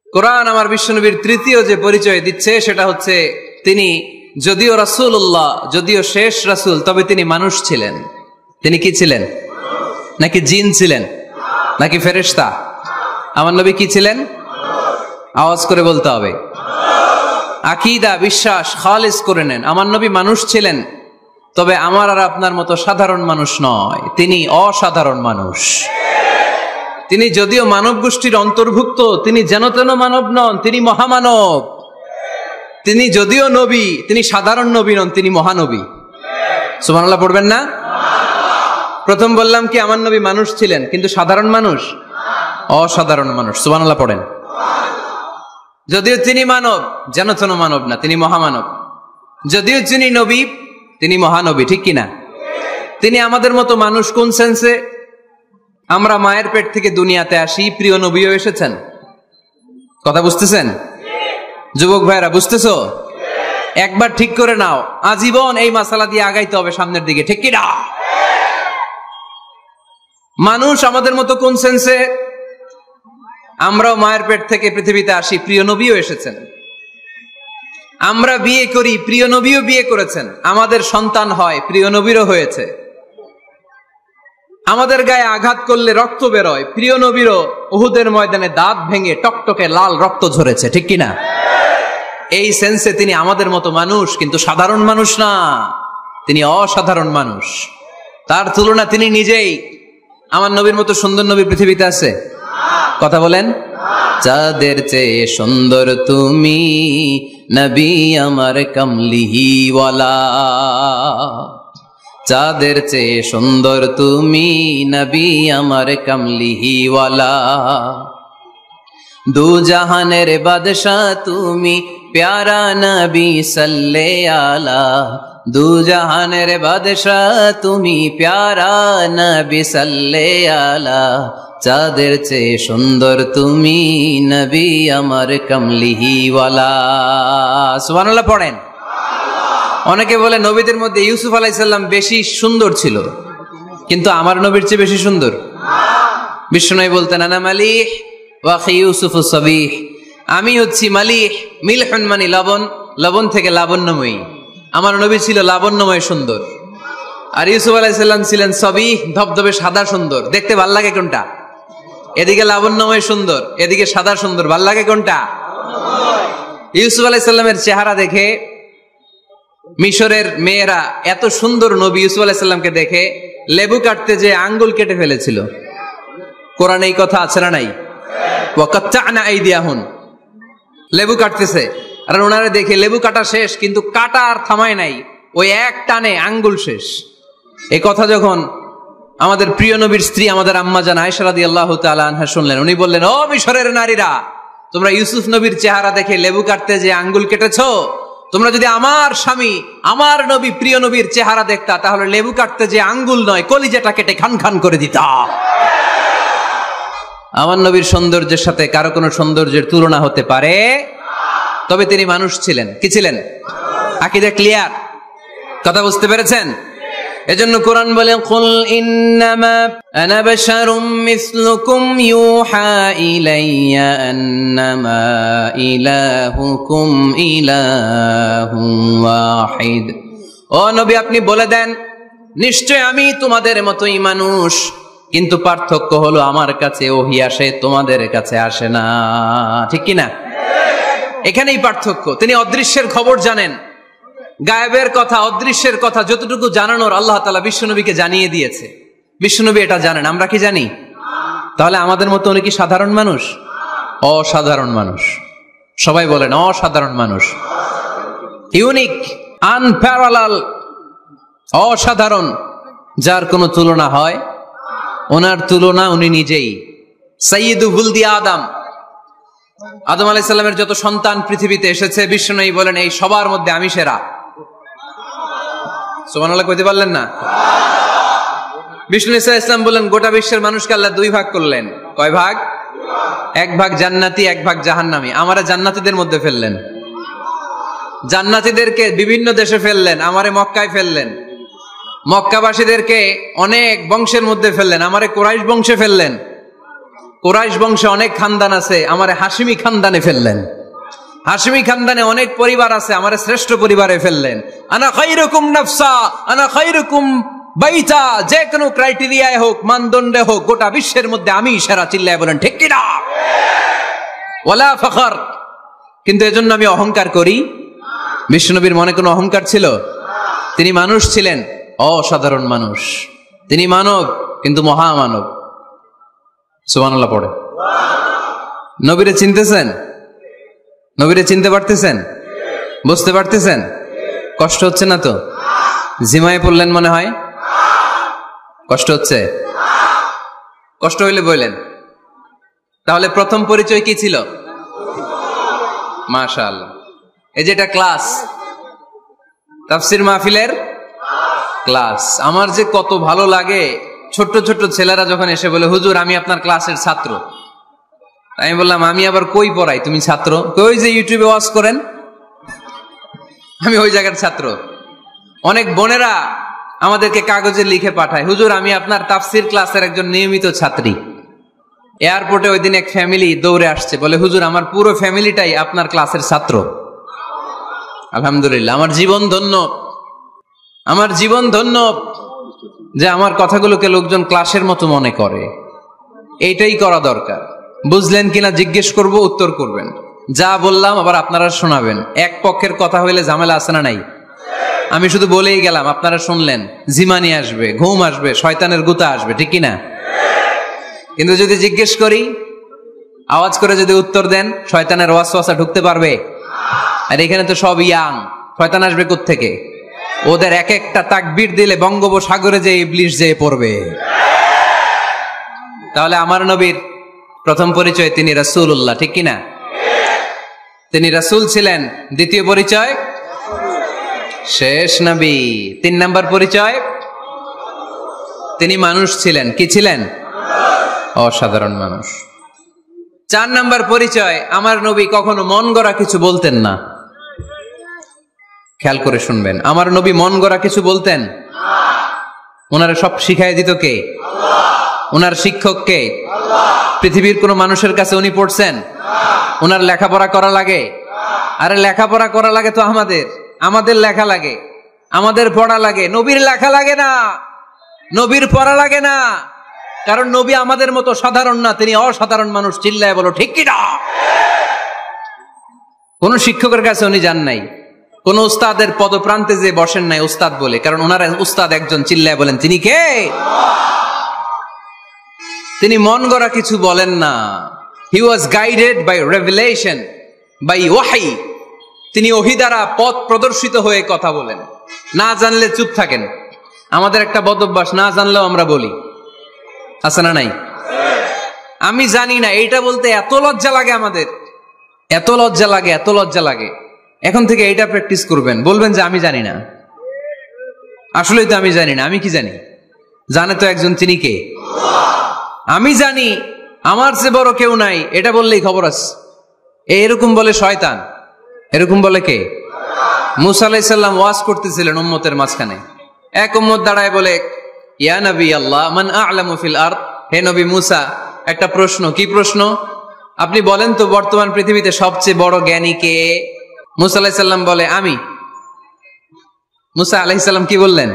কোরআন আমার বিশ্বনবীর তৃতীয় যে পরিচয় দিচ্ছে সেটা হচ্ছে তিনি যদিও রাসূলুল্লাহ, যদিও শেষ রাসূল, তবে তিনি মানুষ ছিলেন। তিনি কি ছিলেন? নাকি জিন ছিলেন? নাকি ফেরেশতা? আমার নবী কি ছিলেন? আওয়াজ করে বলতে হবে। আকীদা, বিশ্বাস খালিস করে নেন। আমার নবী মানুষ ছিলেন, তবে আমার আর আপনার মতো সাধারণ মানুষ নয়, তিনি অসাধারণ মানুষ। তিনি যদিও মানব গোষ্ঠীর অন্তর্ভুক্ত, তিনি যেন তেন মানব নন, তিনি মহামানব। তিনি যদিও নবী, তিনি সাধারণ নবী নন, তিনি মহানবী। সুবহানাল্লাহ পড়বেন না? প্রথম বললাম কি আমার নবী মানুষ ছিলেন, কিন্তু সাধারণ মানুষ, অসাধারণ মানুষ। সুবহানাল্লাহ পড়েন। যদিও তিনি মানব, যেন তেন মানব না, তিনি মহামানব। যদিও তিনি নবী, তিনি মহানবী, ঠিক কিনা? তিনি আমাদের মতো মানুষ কোন সেন্সে? আমরা মায়ের পেট থেকে দুনিয়াতে আসি, প্রিয় নবীও এসেছেন। কথা বুঝতেছেন? যুবক ভাইরা বুঝতেছো? একবার ঠিক করে নাও, আজীবন এই মাসালা দিয়ে আগাইতে হবে সামনের দিকে, ঠিক কিনা? মানুষ আমাদের মতো কোন সেন্সে? আমরাও মায়ের পেট থেকে পৃথিবীতে আসি, প্রিয় নবীও এসেছেন। আমরা বিয়ে করি, প্রিয় নবীও বিয়ে করেছেন। আমাদের সন্তান হয়, প্রিয় নবীরও হয়েছে। আমাদের গায়ে আঘাত করলে রক্ত বেরোয়, প্রিয় নবীরও উহুদের ময়দানে দাঁত ভেঙে টকটকে লাল রক্ত ঝরেছে, ঠিক কিনা? এই সেন্সে তিনি আমাদের মতো মানুষ, কিন্তু সাধারণ মানুষ না, তিনি অসাধারণ মানুষ। তার তুলনা তিনি নিজেই। আমার নবীর মতো সুন্দর নবী পৃথিবীতে আছে? কথা বলেন। চাঁদের চেয়ে সুন্দর তুমি নবী আমার কামলিওয়ালা, চাঁদের চেয়ে সুন্দর তুমি নবী আমার কামলিওয়ালা, দু জাহানের বাদশাহ তুমি প্যারা নবী সাল্লে আলা, দু জাহানের বাদশাহ তুমি প্যারা নবী সাল্লে আলা, চাঁদের চেয়ে সুন্দর তুমি নবী আমার কামলিওয়ালা। সুবহানাল্লাহ পড়েন। অনেকে বলে নবীদের মধ্যে ইউসুফ আলাইহিস সালাম বেশি সুন্দর ছিল, কিন্তু আমার নবীর চেয়ে বেশি সুন্দর? বিশ্বনবী বলতেন আনা মালিহ ওয়া আখি ইউসুফ সাবিহ, আমি হচ্ছি মালিহ, মিলহুন মানে লবণ, লবণ থেকে লাবণ্যময়ী। আমার নবী ছিল লাবণ্যময় সুন্দর, আর ইউসুফ আলাইহিস সালাম ছিলেন সাবিহ, ধবধবে সাদা সুন্দর। দেখতে ভাল লাগে কোনটা? এদিকে লাবণ্যময় সুন্দর, এদিকে সাদা সুন্দর, ভাল লাগে কোনটা? ইউসুফ আলাইহিস সালামের চেহারা দেখে মিশরের মেয়েরা এত সুন্দর নবী ইউসুফ আলাইহিস সালামকে দেখে লেবু কাটতে যে আঙ্গুল কেটে ফেলেছিল। কোরআনে এই কথা আছে না নাই? ওয়া কাত্তা'না আইদিয়াহুন, লেবু কাটতেছে, আর ওনারে দেখে লেবু কাটা শেষ, কিন্তু কাটা আর থামায় নাই, ওই এক টানে আঙ্গুল শেষ। এই কথা যখন আমাদের প্রিয় নবীর স্ত্রী আমাদের আম্মা জান আয়েশা রাদিয়াল্লাহু তাআলা আনহা শুনলেন, উনি বললেন, ও মিশরের নারীরা, তোমরা ইউসুফ নবীর চেহারা দেখে লেবু কাটতে যে আঙ্গুল কেটেছো, তোমরা যদি আমার স্বামী আমার নবী প্রিয় নবীর চেহারা দেখতা, তাহলে লেবু কাটতে যে আঙ্গুল নয়, কলিজাটা কেটে খান খান করে দিতা। আমার নবীর সৌন্দর্যের সাথে কারো কোনো সৌন্দর্যের তুলনা হতে পারে? তবে তিনি মানুষ ছিলেন। কি ছিলেন? আকীদা ক্লিয়ার? কথা বুঝতে পেরেছেন? এজন্য কোরআন বলে, কুল ইন্নামা আনা বাশারুম মিসলুকুম ইউহা ইলাইয়া আন্নামা ইলাহুকুম ইলাহুন ওয়াহিদ। ও নবী, আপনি বলে দেন, নিশ্চয় আমি তোমাদের মতোই মানুষ, কিন্তু পার্থক্য হলো আমার কাছে ওহী আসে, তোমাদের কাছে আসে না। ঠিক কি না? এখানেই পার্থক্য। তিনি অদৃশ্যের খবর জানেন, গায়েবের কথা, অদৃশ্যের কথা যতটুকু জানানোর আল্লাহ তাআলা বিশ্বনবীকে জানিয়ে দিয়েছে। বিশ্বনবী এটা জানেন, আমরা কি জানি? তাহলে আমাদের মতো উনি কি সাধারণ মানুষ? অসাধারণ মানুষ। সবাই বলেন অসাধারণ মানুষ। ইউনিক, আনপ্যারালাল, অসাধারণ, যার কোনো তুলনা হয়? ওনার তুলনা উনি নিজেই। সাইয়্যিদু ওয়ালদি আদম, আদম আলাইহিস সালামের যত সন্তান পৃথিবীতে এসেছে, বিশ্বনবী বলেন এই সবার মধ্যে আমি সেরা। সুবহানাল্লাহ কইতে পারলেন না? বিষ্ণু ঈসা ইসলাম বলেন, গোটা বিশ্বের মানুষকে আল্লাহ দুই ভাগ করলেন। কয় ভাগ? এক ভাগ জান্নাতি, এক ভাগ জাহান্নামী। আমারে জান্নাতীদের মধ্যে ফেললেন। জান্নাতীদেরকে বিভিন্ন দেশে ফেললেন, আমারে মক্কায় ফেললেন। মক্কাবাসীদেরকে অনেক বংশের মধ্যে ফেললেন, আমারে কুরাইশ বংশে ফেললেন। কুরাইশ বংশে অনেক খানদান আছে, আমারে হাশিমি খানদানে ফেললেন। হাশিমি খানদানে অনেক পরিবার আছে, আমারে শ্রেষ্ঠ পরিবারে ফেললেন। আনা খায়রুকুম নাফসা, আনা খায়রুকুম বাইতা, যে কোনো ক্রাইটেরিয়ায় হোক, মানদণ্ডে হোক, গোটা বিশ্বের মধ্যে আমি সেরা। চিল্লায় বলেন ঠিক কি না? ওয়ালা ফখর। কিন্তু এজন্য আমি অহংকার করি? বিশ্বনবীর মনে কোনো অহংকার ছিল? তিনি মানুষ ছিলেন, অসাধারণ মানুষ। তিনি মানব, কিন্তু মহামানব। সুবহানাল্লাহ পড়ে। নবীরে চিনতেছেন? নবীরে চিনতে পারতেছেন? বুঝতে পারতেছেন? কষ্ট হচ্ছে না তো? জিমায় পড়লেন মনে হয়? কষ্ট হচ্ছে? কষ্ট হইলে বললেন। তাহলে প্রথম পরিচয় কি ছিল? মাশাআল্লাহ। এই যেটা ক্লাস, তাফসীর মাহফিলের ক্লাস। আমার যে কত ভালো লাগে ছোট্ট ছোট্ট ছেলেরা যখন এসে বলে, হুজুর আমি আপনার ক্লাসের ছাত্র। আমি বললাম, আমি আবার কই পড়াই, তুমি ছাত্র? ওই যে ইউটিউবে ওয়াজ করেন, আমি ওই জায়গার ছাত্র। অনেক বোনেরা আমাদেরকে কাগজে লিখে পাঠায়, হুজুর আমি আপনার তাফসীর ক্লাসের একজন নিয়মিত ছাত্রী। এয়ারপোর্টে ওই দিন এক ফ্যামিলি দৌড়ে আসছে, বলে হুজুর আমার পুরো ফ্যামিলিটাই আপনার ক্লাসের ছাত্র। আলহামদুলিল্লাহ, আমার জীবন ধন্য, আমার জীবন ধন্য যে আমার কথাগুলোকে লোকজন ক্লাসের মতো মনে করে। এইটাই করা দরকার। বুঝলেন কিনা জিজ্ঞেস করব, উত্তর করবেন। যা বললাম আবার আপনারা শোনাবেন। এক পক্ষের কথা হইলে ঝামেলা আছে না নাই? আমি শুধু বলেই গেলাম, আপনারা শুনলেন, জিমানি আসবে, ঘুম আসবে, শয়তানের গুতা আসবে, ঠিক কিনা? কিন্তু যদি জিজ্ঞেস করি, আওয়াজ করে যদি উত্তর দেন, শয়তানের ওয়াসওয়াসা ঢুকতে পারবে? আর এখানে তো সব ইয়াং, শয়তান আসবে কোত্থেকে? ওদের এক একটা তাকবীর দিলে বঙ্গোপসাগরে যে ইবলিশ যেয়ে পড়বে। তাহলে আমার নবীর প্রথম পরিচয় তিনি রাসূলুল্লাহ, ঠিক কিনা? তিনি রাসূল ছিলেন। দ্বিতীয় পরিচয় শেষ নবী। 3 নাম্বার পরিচয় তিনি মানুষ ছিলেন। কি ছিলেন? অসাধারণ মানুষ। 4 নাম্বার পরিচয়, আমার নবী কখনো মন গড়া কিছু বলতেন না। খেয়াল করে শুনবেন, আমার নবী মন গড়া কিছু বলতেন? ওনারা সব শিখাই দিত কে? ওনার শিক্ষক কে? পৃথিবীর কোন মানুষের কাছে উনি পড়ছেন? ওনার লেখাপড়া করা লাগে? আরে লেখাপড়া করা লাগে তো আমাদের, আমাদের লেখা লাগে, আমাদের পড়া লাগে। নবীর লেখা লাগে না, নবীর পড়া লাগে না, কারণ নবী আমাদের মতো সাধারণ না, তিনি অসাধারণ মানুষ। চিল্লায় বলো ঠিক কি না? কোন শিক্ষকের কাছে উনি যান নাই, কোন উস্তাদের পদপ্রান্তে যে বসেন নাই উস্তাদ বলে, কারণ ওনার উস্তাদ একজন। চিল্লায় বলেন তিনি কে? তিনি মন গড়া কিছু বলেন না। He was guided by revelation, by ওয়াহি। তিনি ওহী দ্বারা পথ প্রদর্শিত হয়ে কথা বলেন। না জানলে চুপ থাকেন। আমাদের একটা বদ অভ্যাস, না জানলেও আমরা বলি, আছে না নাই? আমি জানি না, এইটা বলতে এত লজ্জা লাগে আমাদের, এত লজ্জা লাগে, এত লজ্জা লাগে। এখন থেকে এইটা প্র্যাকটিস করবেন, বলবেন যে আমি জানি না। আসলেই তো আমি জানি না। আমি কি জানি? জানে তো একজন, তিনি কে? আমি জানি, আমার চেয়ে বড় কেউ নাই, এটা বললেই খবর আছে। এরকম বলে শয়তান। এরকম বলে কে? মুসা আলাইহিস সালাম ওয়াজ করতেছিলেন উম্মতের মাঝখানে। এক উম্মত দাঁড়ায় বলে, ইয়া নবী আল্লাহ মান আ'লামু ফিল আরদ, হে নবী মুসা একটা প্রশ্ন। কি প্রশ্ন? আপনি বলেন তো বর্তমান পৃথিবীতে সবচেয়ে বড় জ্ঞানী কে? মুসা আলাইহিস সালাম বলে আমি। মুসা আলাইহিস সালাম কি বললেন?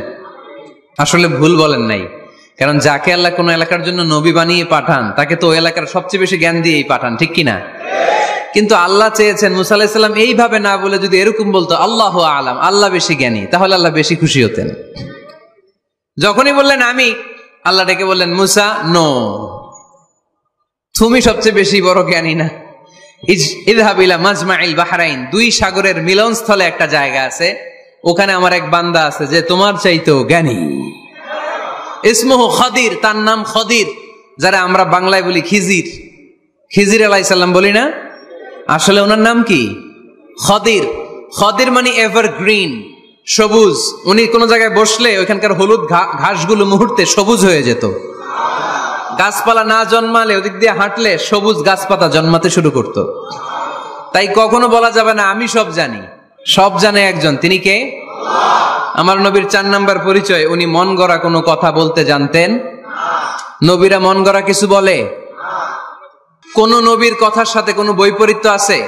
আসলে ভুল বলেন নাই, কারণ যাকে আল্লাহ কোন এলাকার জন্য নবী বানিয়ে পাঠান তাকে তো ওই এলাকার সবচেয়ে বেশি জ্ঞান দিয়েই পাঠান, ঠিক কিনা? কিন্তু আল্লাহ চেয়েছেন মুসা আলাইহিস সালাম এইভাবে না বলে যদি এরকম বলতো আল্লাহু আ'লাম, আল্লাহ বেশি জ্ঞানী, তাহলে আল্লাহ বেশি খুশি হতেন। যখনই বললেন আমি, আল্লাহ ডেকে বললেন মুসা নো, তুমি সবচেয়ে বেশি বড় জ্ঞানী না। ইযহাব ইলা মাজমাইল বাহরাইন, দুই সাগরের মিলনস্থলে একটা জায়গা আছে, ওখানে আমার এক বান্দা আছে যে তোমার চাইতেও জ্ঞানী। ইসমুহু খদির, তার নাম খদির, যারা আমরা বাংলায় বলি খিজির। খিজির আলাইহিস সালাম বলি না, আসলে ওনার নাম কি? খদির। খদির মানে এভারগ্রিন, সবুজ। উনি কোন জায়গায় বসলে ওইখানকার হলুদ ঘাসগুলো মুহূর্তে সবুজ হয়ে যেত। গাছপালা না জন্মালে ওদিক দিয়ে হাঁটলে সবুজ গাছপাতা জন্মাতে শুরু করত। তাই কখনো বলা যাবে না আমি সব জানি। সব জানে একজন, তিনি কে? আমার নবীর 4 নাম্বার পরিচয়, উনি মন গড়া কোনো কথা বলতে জানতেন। নবীরা মন গড়া কিছু বলে? কোন নবীর কথার সাথে কোনো বৈপরীত্য আছে?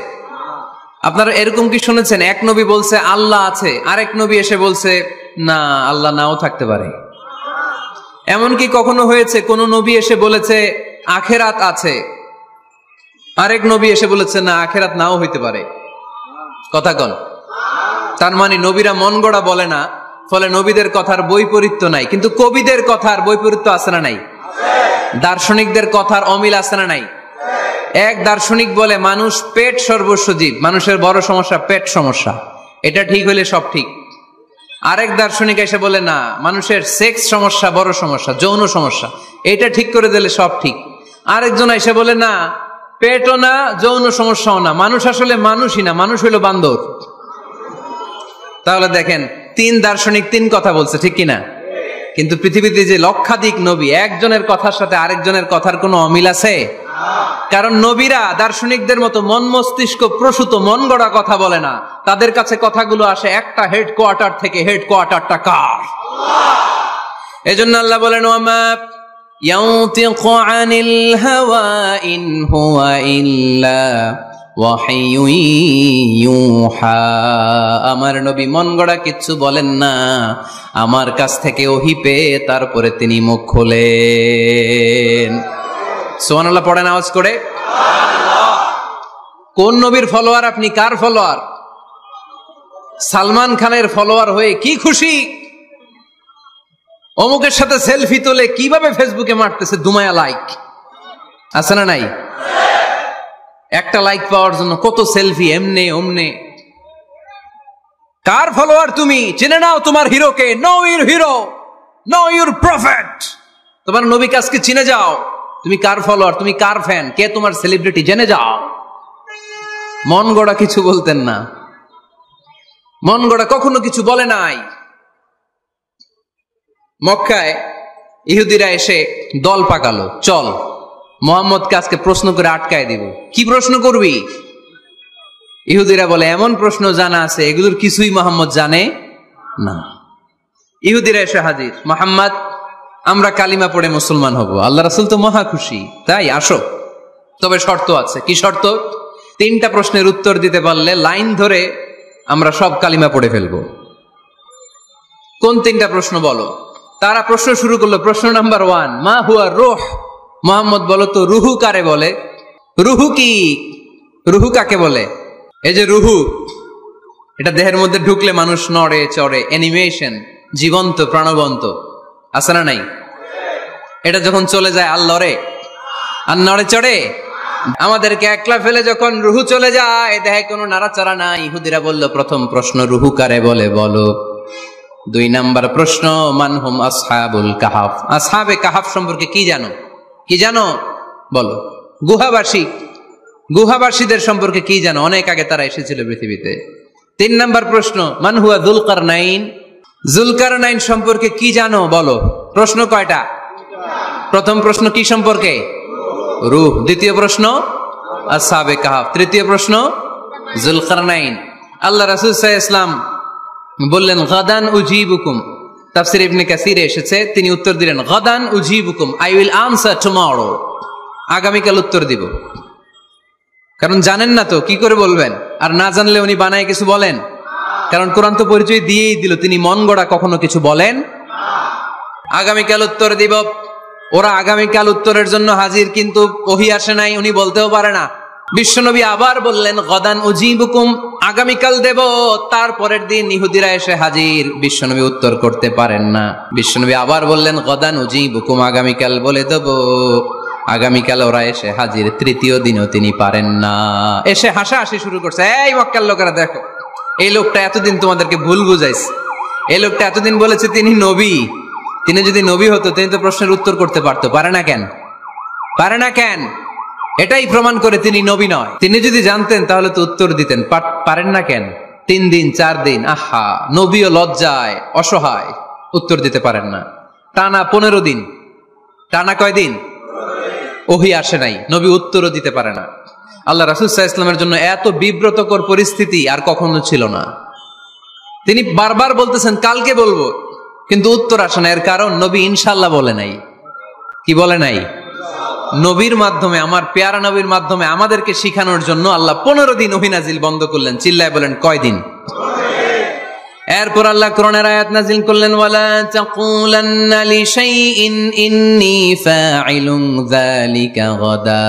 আপনারা এরকম কি শুনেছেন এক নবী বলছে আল্লাহ আছে, আরেক নবী এসে বলছে না আল্লাহ নাও থাকতে পারে? এমন কি কখনো হয়েছে কোন নবী এসে বলেছে আখেরাত আছে, আরেক নবী এসে বলেছে না আখেরাত নাও হইতে পারে? কথা কন। তার মানে নবীরা মন গড়া বলে না, ফলে নবীদের কথার বৈপরীত্য নাই। কিন্তু কবিদের কথার বৈপরীত্য আছে না নাই? দার্শনিকদের কথার অমিল আছে না নাই? এক দার্শনিক বলে মানুষ পেট সর্বস্ব জীব, মানুষের বড় সমস্যা পেট সমস্যা, এটা ঠিক হইলে সব ঠিক। আরেক দার্শনিক এসে বলে না মানুষের সেক্স সমস্যা বড় সমস্যা, যৌন সমস্যা, এটা ঠিক করে দিলে সব ঠিক। আরেকজন এসে বলে না পেটও না যৌন সমস্যাও না, মানুষ আসলে মানুষই না, মানুষ হইল বান্দর। তাহলে দেখেন 3 দার্শনিক 3 কথা বলছে, ঠিক কিনা? কিন্তু পৃথিবীতে যে লক্ষাধিক নবী, একজনের কথার সাথে আরেকজনের কথার কোনো অমিল আছে? কারণ নবীরা দার্শনিকদের মতো মন মস্তিষ্ক প্রসূত মন গড়া কথা বলে না, তাদের কাছে কথাগুলো আসে একটা হেডকোয়ার্টার থেকে। হেডকোয়ার্টারটা কার? এজন্য আল্লাহ বলেন ওয়ামা ইয়ানতিকু আনিল হাওয়া ইন হুয়া ইল্লা ওয়াহিয়ুন ইউহা, আমার নবী মন গড়া কিচ্ছু বলেন না, আমার কাছ থেকে ওহী পেয়ে তারপরে তিনি মুখ খোলেন। সুবহানাল্লাহ পড়েন আওয়াজ করে। কোন নবীর ফলোয়ার আপনি? কার ফলোয়ার? সালমান খানের ফলোয়ার হয়ে কি খুশি, অমুকের সাথে সেলফি তোলে কিভাবে ফেসবুকে মারতেছে দুমায়া লাইক, আছে না নাই? একটা লাইক পাওয়ার জন্য কত সেলফি, এমনে ওমনে। কার ফলোয়ার তুমি? চিনে নাও তোমার হিরোকে। Know your hero, know your prophet. তোমার নবী কাজকে চিনে যাও। তুমি কার ফলোয়ার, তুমি কার ফ্যান, কে তোমার সেলিব্রিটি, জেনে যাও। মন গড়া কিছু বলতেন না, মন গড়া কখনো কিছু বলে নাই। মক্কায় ইহুদিরা এসে দল পাকালো, চল মুহাম্মদকে আজকে প্রশ্ন করে আটকায় দিব। কি প্রশ্ন করবি? ইহুদিরা বলে এমন প্রশ্ন জানা আছে এগুলোর কিছুই মুহাম্মদ জানে না। ইহুদিরা এসে হাজির, মুহাম্মদ আমরা কালিমা পড়ে মুসলমান হব। আল্লাহ রাসূল তো মহা খুশি, তাই আসো, তবে শর্ত আছে। কি শর্ত? 3টা প্রশ্নের উত্তর দিতে পারলে লাইন ধরে আমরা সব কালিমা পড়ে ফেলবো। কোন 3টা প্রশ্ন বলো? তারা প্রশ্ন শুরু করলো। প্রশ্ন নাম্বার 1, মা হুয়া রূহ। মুহাম্মদ বলো তো রুহু কারে বলে? রুহু কি? রুহু কাকে বলে? এই যে রুহু, এটা দেহের মধ্যে ঢুকলে মানুষ নড়ে চড়ে, অ্যানিমেশন, জীবন্ত প্রাণবন্ত, আছে না নাই? এটা যখন চলে যায় আর লড়ে আর নড়ে চড়ে। আমাদেরকে একলা ফেলে যখন রুহু চলে যায় দেহে কোনো নাড়াচাড়া নাই। ইহুদিরা বলল প্রথম প্রশ্ন রুহু কারে বলে বলো। 2 নাম্বার প্রশ্ন মানহুম আসহাবুল কাহাফ। আসহাবে কাহাফ সম্পর্কে কি জানো? কি জানো বলো। গুহাবাসী, গুহাবাসীদের সম্পর্কে কি জানো? অনেক আগে তারা এসেছিল পৃথিবীতে। 3 নাম্বার প্রশ্ন মান হুয়া যুলকারনাইন। যুলকারনাইন সম্পর্কে কি জানো বলো। প্রশ্ন কয়টা? প্রথম প্রশ্ন কি সম্পর্কে? রূহ। দ্বিতীয় প্রশ্ন আসহাবে কাহাফ। তৃতীয় প্রশ্ন যুলকারনাইন। আল্লাহ রাসূল সাল্লাল্লাহু আলাইহি ওয়াসাল্লাম বললেন গাদান উজিবুকুম। তাফসীর ইবনে কাসিরে এসেছে, তিনি উত্তর দিলেন গাদান উজিবুকুম, আই উইল আনসার টুমরো, আগামীকাল উত্তর দিব। কারণ জানেন না তো কি করে বলবেন, আর না জানলে উনি বানায় কিছু বলেন? কারণ কোরআন তো পরিচয় দিয়েই দিল, তিনি মন গড়া কখনো কিছু বলেন। আগামীকাল উত্তর দিব। ওরা আগামীকাল উত্তরের জন্য হাজির, কিন্তু ওহী আসে নাই, উনি বলতেও পারে না। বিশ্বনবী আবার বললেন গাদান উজিবুকুম, আগামীকাল দেব। তারপরের দিন ইহুদিরা এসে হাজির, বিশ্বনবী উত্তর করতে পারেন না। বিশ্বনবী আবার বললেন গাদান উজিবুকুম, আগামীকাল বলে দেব। আগামীকাল ওরা এসে হাজির, তৃতীয় দিনও তিনি পারেন না। এসে হাসাহাসি শুরু করছে, এই মক্কার লোকেরা দেখো, এই লোকটা এতদিন তোমাদেরকে ভুল বুঝাইছে, এই লোকটা এতদিন বলেছে তিনি নবী, তিনি যদি নবী হতো তিনি তো প্রশ্নের উত্তর করতে পারতো, পারে না কেন? পারে না কেন? এটাই প্রমাণ করে তিনি নবী নয়। তিনি যদি জানতেন তাহলে তো উত্তর দিতেন, পারেন না কেন? 3 দিন 4 দিন, আহা, নবীও লজ্জায় অসহায়, উত্তর দিতে পারেন না। টানা 15 দিন, টানা কয়দিন ওহী আসে নাই, নবী উত্তরও দিতে পারে না। আল্লাহ রাসূল সাল্লাল্লাহু আলাইহি ওয়াসাল্লামের জন্য এত বিব্রতকর পরিস্থিতি আর কখনো ছিল না। তিনি বারবার বলতেছেন কালকে বলবো, কিন্তু উত্তর আসে না। এর কারণ নবী ইনশাআল্লাহ বলে নাই। কি বলে নাই? নবীর মাধ্যমে, আমার পেয়ারা নবীর মাধ্যমে আমাদেরকে শিখানোর জন্য আল্লাহ 15 দিন ওহী নাজিল বন্ধ করলেন। চিল্লায় বলেন কয়দিন? এরপর আল্লাহ কোরআনের আয়াত নাজিল করলেন, ওয়ালা তাকুলান্না লিশাইইন ইন্নী ফাইলুন যালিকা গাদা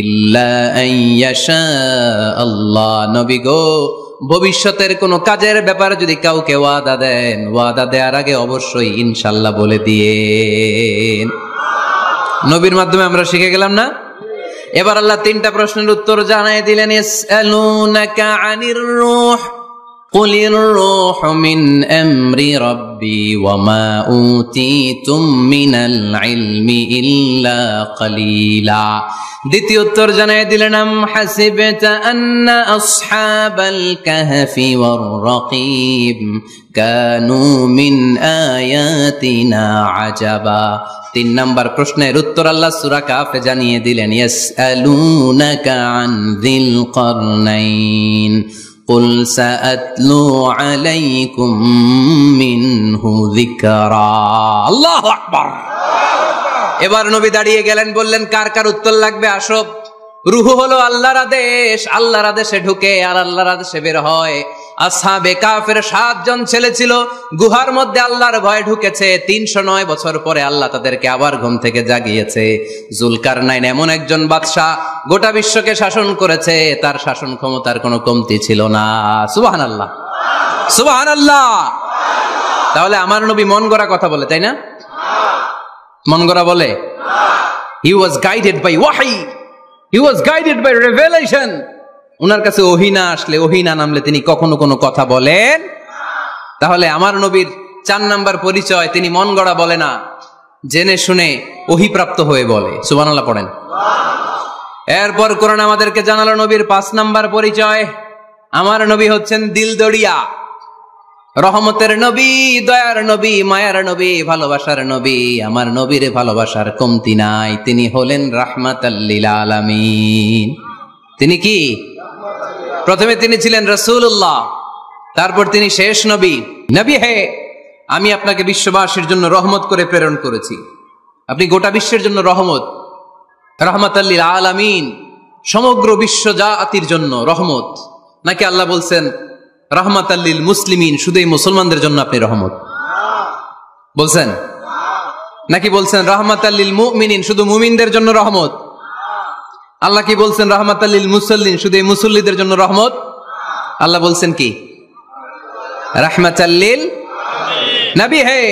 ইল্লা আন ইয়াশা আল্লাহ। নবী গো, ভবিষ্যতের কোন কাজের ব্যাপারে যদি কাউকে ওয়াদা দেন, ওয়াদা দেওয়ার আগে অবশ্যই ইনশাআল্লাহ বলে দিয়েন। নবীর মাধ্যমে আমরা শিখে গেলাম না? এবার আল্লাহ 3টা প্রশ্নের উত্তর জানাই দিলেন। ইয়াসআলুনাকা আনির রূহ কুলির রূহু মিন আমরি রাব্বি ওয়া মা উতিতুম মিনাল ইলমি ইল্লা কালিলা। দ্বিতীয় উত্তর জানাই দিলেন, আম হাসিবতা আন্না আসহাবাল কাহফি ওয়ার রাকিব কানু মিন আয়াতিনা আজাবা। 3 নাম্বার প্রশ্নের উত্তর আল্লাহ সূরা কাফে জানিয়ে দিলেন, ইয়াসআলুনাকা আন যিল কারনাইন কুল সাআতলু আলাইকুম মিনহু যিকরা। আল্লাহু আকবার। এবার নবী দাঁড়িয়ে গেলেন, বললেন কার কার উত্তর লাগবে আসো। রূহ হলো আল্লাহর আদেশ, আল্লাহর আদেশে ঢুকে আর আল্লাহর আদেশে বের হয়। আসহাবে কাফের 7 জন ছেলে ছিল, গুহার মধ্যে আল্লাহর ভয়ে ঢুকেছে। 309 বছর পরে আল্লাহ তাদেরকে আবার ঘুম থেকে জাগিয়েছে। জুলকারনাইন এমন একজন বাদশা, গোটা বিশ্বকে শাসন করেছে, তার শাসন ক্ষমতার কোনো কমতি ছিল না। সুবহানাল্লাহ, সুবহানাল্লাহ। তাহলে আমার নবী মন গড়া কথা বলে, তাই না? মন গড়া বলে? He was guided by wahi, he was guided by revelation. উনার কাছে ওহী না আসলে, ওহী না নামলে তিনি কখনো কোনো কথা বলেন? তাহলে আমার নবীর 4 নাম্বার পরিচয়, তিনি মন গড়া বলে না, জেনে শুনে ওহী প্রাপ্ত হয়ে বলে। সুবহানাল্লাহ পড়েন। এরপর কোরআন আমাদেরকে জানালো নবীর 5 নাম্বার পরিচয়, আমার নবী হচ্ছেন দিলদরিয়া, রহমতের নবী, দয়ার নবী, মায়ার নবী, ভালোবাসার নবী। আমার নবীর ভালোবাসার কমতি নাই। তিনি হলেন রাহমাতাল লিল আলামিন। তিনি কি? প্রথমে তিনি ছিলেন রাসূলুল্লাহ, তারপর তিনি শেষ নবী। নবী হে, আমি আপনাকে বিশ্ববাসীর জন্য রহমত করে প্রেরণ করেছি। আপনি গোটা বিশ্বের জন্য রহমত, রাহমাতাল লিল আলামিন, সমগ্র বিশ্ব জাতির জন্য রহমত। নাকি আল্লাহ বলছেন রাহমাতাল লিল মুসলিমিন, শুধু এই মুসলমানদের জন্য আপনি রহমত বলছেন? নাকি বলছেন রাহমাতাল লিল মুমিনিন, শুধু মুমিনদের জন্য রহমত? আল্লাহ কি বলছেন রাহমাতাল লিল মুসাল্লিন, শুধু এই মুসল্লিদের জন্য রহমত? আল্লাহ বলছেন কি? রাহমাতাল লিল নবী হে,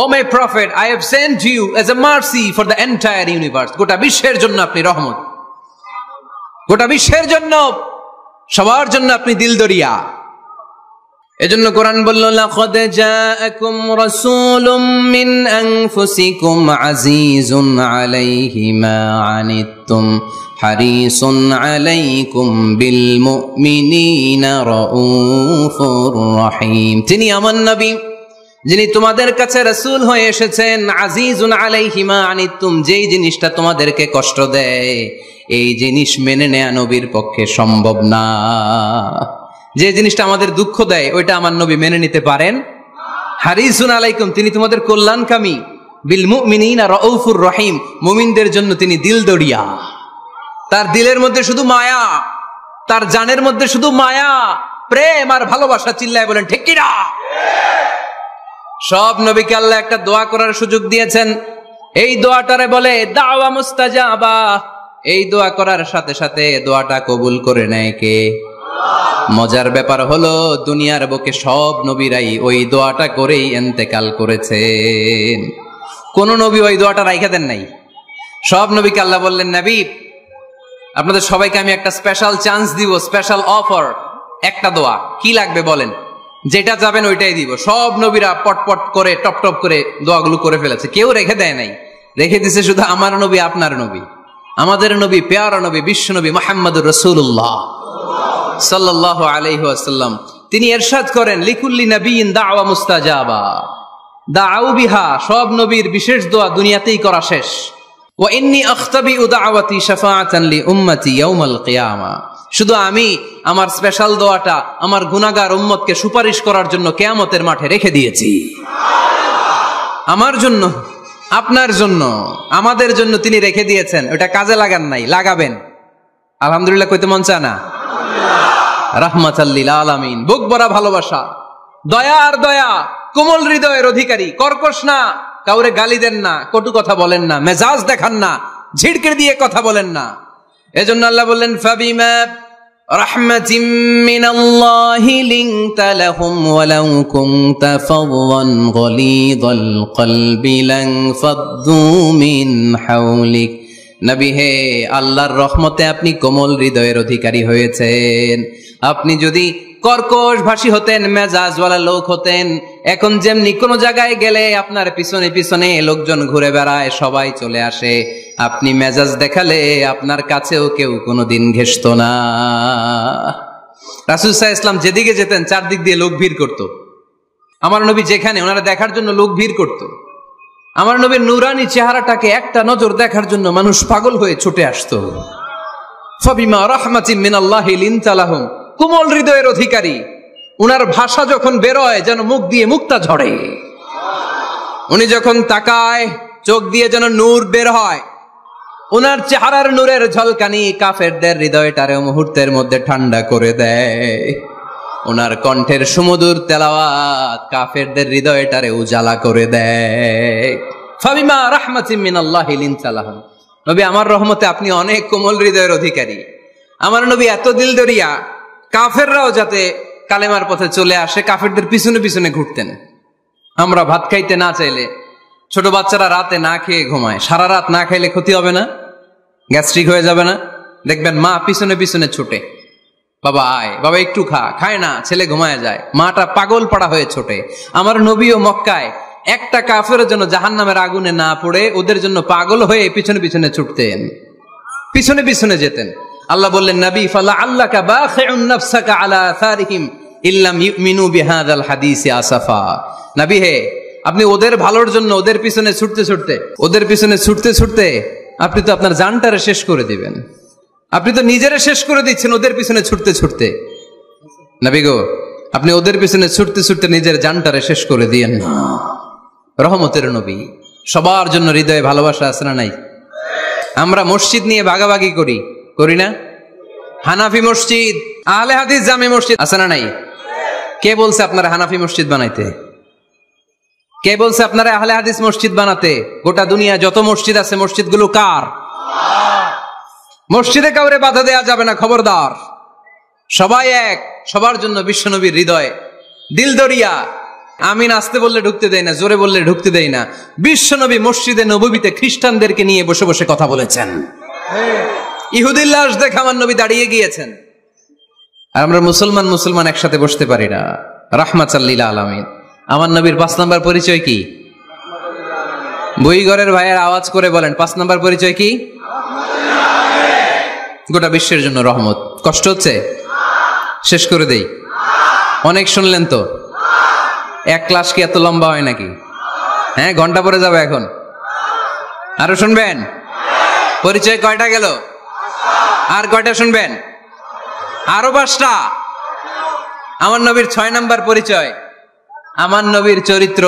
O my prophet, I have sent you as a mercy for the entire universe. গোটা বিশ্বের জন্য আপনি রহমত, গোটা বিশ্বের জন্য, সবার জন্য আপনি দিলদরিয়া। এজন্য কোরআন বলল, লাকাদ জাআকুম রাসূলুম মিন আনফুসিকুম আজিজুন আলাইহি মা আনিতুম হারিসুন আলাইকুম বিল মুমিনিনা রাউফুর রহিম। তিনি আমার নবী, যিনি তোমাদের কাছে রাসূল হয়ে এসেছেন। আজিজুন আলাইহি মা আনিতুম, যেই জিনিসটা তোমাদেরকে কষ্ট দেয়, এই জিনিস মেনে নেয়া নবীর পক্ষে সম্ভব না। যে জিনিসটা আমাদের দুঃখ দেয় ওইটা আমার নবী মেনে নিতে পারেন। হারিসুন আলাইকুম, তিনি তোমাদের কল্যাণকামী। বিল মুমিনিনা রাউফুর রহিম, মুমিনদের জন্য তিনি দিল দরিয়া। তার দিলের মধ্যে শুধু মায়া, তার জানের মধ্যে শুধু মায়া, প্রেম আর ভালোবাসা। চিল্লায় বলেন ঠিক কিনা? সব নবীকে আল্লাহ একটা দোয়া করার সুযোগ দিয়েছেন। এই দোয়াটারে বলে দাওয়া মুস্তাজাবা। এই দোয়া করার সাথে সাথে দোয়াটা কবুল করে নেয় কে? মজার ব্যাপার হলো দুনিয়ার বুকে সব নবীরাই ওই দোয়াটা করেই ইন্তেকাল করেছেন। কোন নবী ওই দোয়াটা রাইখা দেন নাই। সব নবীকে আল্লাহ বললেন, নবী আপনাদের সবাইকে আমি একটা স্পেশাল চান্স দিব, স্পেশাল অফার, একটা দোয়া। কি লাগবে বলেন, যেটা যাবেন ওইটাই দিব। সব নবীরা পটপট করে টপ টপ করে দোয়াগুলো করে ফেলেছে, কেউ রেখে দেয় নাই। রেখে দিছে শুধু আমার নবী, আপনার নবী, আমাদের নবী, পেয়ারা নবী, বিশ্ব নবী মুহাম্মদুর রাসূলুল্লাহ সাল্লাল্লাহু আলাইহি ওয়াসাল্লাম। তিনি ইরশাদ করেন, লিকুল্লি নবিয়্যিন দাওয়া মুস্তাজাবা দাউ বিহা। সব নবীর বিশেষ দোয়া দুনিয়াতেই করা শেষ। ওয়া ইন্নী আখতাবিউ দাওয়াতি শাফাআতান লি উম্মতি ইয়াউমাল কিয়ামা। শুধু আমি আমার স্পেশাল দোয়াটা আমার গুনাহগার উম্মতকে সুপারিশ করার জন্য কিয়ামতের মাঠে রেখে দিয়েছি। আমার জন্য, আপনার জন্য, আমাদের জন্য তিনি রেখে দিয়েছেন। ওটা কাজে লাগান নাই, লাগাবেন। আলহামদুলিল্লাহ কইতে মন চায় না? রাহমাতাল লিল আলামিন, বুক ভরা ভালোবাসা, দয়া আর দয়া, কোমল হৃদয়ের অধিকারী, কর্কশ না, কাউরে গালি দেন না, কটু কথা বলেন না, মেজাজ দেখান না, ঝিড়কে দিয়ে কথা বলেন না। এজন্য আল্লাহ বললেন, ফাবিমা রাহমাতিম মিনাল্লাহি লিনতা লাহুম ওয়ালাউ কুনতা ফাদদান গলিযাল কলবি লান ফাদ্দু মিন হাওলিক। নবী হে, আল্লাহর রহমতে আপনি কোমল হৃদয়ের অধিকারী হয়েছেন। আপনি যদি কর্কশ ভাষী হতেন, মেজাজওয়ালা লোক হতেন, এখন যেমনি কোন জায়গায় গেলে আপনার পিছনে পিছনে লোকজন ঘুরে বেড়ায়, সবাই চলে আসে, আপনি মেজাজ দেখালে আপনার কাছেও কেউ কোনোদিন ঘেষত না। রাসূল সাল্লাল্লাহু আলাইহি ওয়াসাল্লাম যেদিকে যেতেন চারদিক দিয়ে লোক ভিড় করত। আমার নবী যেখানে, ওনারা দেখার জন্য লোক ভিড় করত। আমার নবীর নূরানি চেহারাটাকে একটা নজর দেখার জন্য মানুষ পাগল হয়ে ছুটে আসতো। ফাবিমা রাহমাতিম মিনাল্লাহি লিনতা লাহুম, কোমল হৃদয়ের অধিকারী। উনার ভাষা যখন বেরোয় যেন মুখ দিয়ে মুক্তা ঝরে। উনি যখন তাকায় চোখ দিয়ে যেন নূর বের হয়। উনার চেহারার নূরের ঝলকানি কাফেরদের হৃদয়টারে মুহূর্তের মধ্যে ঠান্ডা করে দেয়। ওনার কণ্ঠের সুমধুর তেলাওয়াত কাফেরদের হৃদয়টারে উজালা করে দেয়। ফাবিমা রাহমাতিম মিনাল্লাহি লিনতা লাহুম, নবী আমার রহমতে আপনি অনেক কোমল হৃদয়ের অধিকারী। আমার নবী এত দিল দরিয়া, কাফেররাও যাতে কালেমার পথে চলে আসে কাফেরদের পিছনে পিছনে ঘুরতেন। আমরা ভাত খাইতে না চাইলে, ছোট বাচ্চারা রাতে না খেয়ে ঘুমায়, সারা রাত না খাইলে ক্ষতি হবে না? গ্যাস্ট্রিক হয়ে যাবে না? দেখবেন মা পিছনে পিছনে ছুটে, বাবা আয়, বাবা একটু খা, খায় না, ছেলে ঘুমায় যায়, মাটা পাগল পাড়া হয়ে ছোটে। আমার নবীও মক্কায় একটা কাফেরের জন্য জাহান্নামের আগুনে না পড়ে ওদের জন্য পাগল হয়ে পিছনে পিছনে ছুটতেন, পিছনে পিছনে যেতেন। আল্লাহ বললেন, নবী ফালা আল্লাকা বাখিউন নাফসাকা আলা আসারিহিম ইল্লাম ইউমিনু বিহাদাল হাদিসি আসাফা। নবী হে, আপনি ওদের ভালোর জন্য ওদের পিছনে ছুটতে ছুটতে, ওদের পিছনে ছুটতে ছুটতে আপনি তো আপনার জানটারে শেষ করে দিবেন। আপনি তো নিজেরা শেষ করে দিচ্ছেন ওদের পিছনে ছুটতে ছুটতে। নবী গো, আপনি ওদের পিছনে ছুটতে ছুটতে নিজের জানটারে শেষ করে দিয়েন না। রহমতের নবী, সবার জন্য হৃদয়ে ভালোবাসা আছে না নাই? আমরা মসজিদ নিয়ে ভাগাভাগি করি, করি না? হানাফি মসজিদ, আহলে হাদিস জামে মসজিদ আছে না নাই? কে বলছে আপনারা হানাফি মসজিদ বানাইতে? কে বলছে আপনারা আহলে হাদিস মসজিদ বানাতে? গোটা দুনিয়া যত মসজিদ আছে মসজিদগুলো কার? মসজিদে কাউরে বাধা দেয়া যাবে না, খবরদার। সবাই এক, সবার জন্য বিশ্বনবীর হৃদয় দিল দরিয়া। আমিন আসতে বললে ঢুকতে দেয় না, জোরে বললে ঢুকতে দেয় না। বিশ্বনবী মসজিদে নববীতে খ্রিস্টানদেরকে নিয়ে বসে বসে কথা বলেছেন। ইহুদির লাশ দেখে আমার নবী দাঁড়িয়ে গিয়েছেন। আর আমরা মুসলমান মুসলমান একসাথে বসতে পারি না। রাহমাতাল লিল আলামিন। আমার নবীর 5 নাম্বার পরিচয় কি? বইঘরের ভাইয়ের আওয়াজ করে বলেন, 5 নাম্বার পরিচয় কি? গোটা বিশ্বের জন্য রহমত। কষ্ট হচ্ছে? শেষ করে দেই। অনেক শুনলেন তো। এক ক্লাস কি এত লম্বা হয় নাকি? হ্যাঁ, ঘন্টা পরে যাবে এখন। আরো শুনবেন? পরিচয় কয়টা গেল? আর কয়টা শুনবেন? আরো 5টা। আমার নবীর 6 নাম্বার পরিচয়, আমার নবীর চরিত্র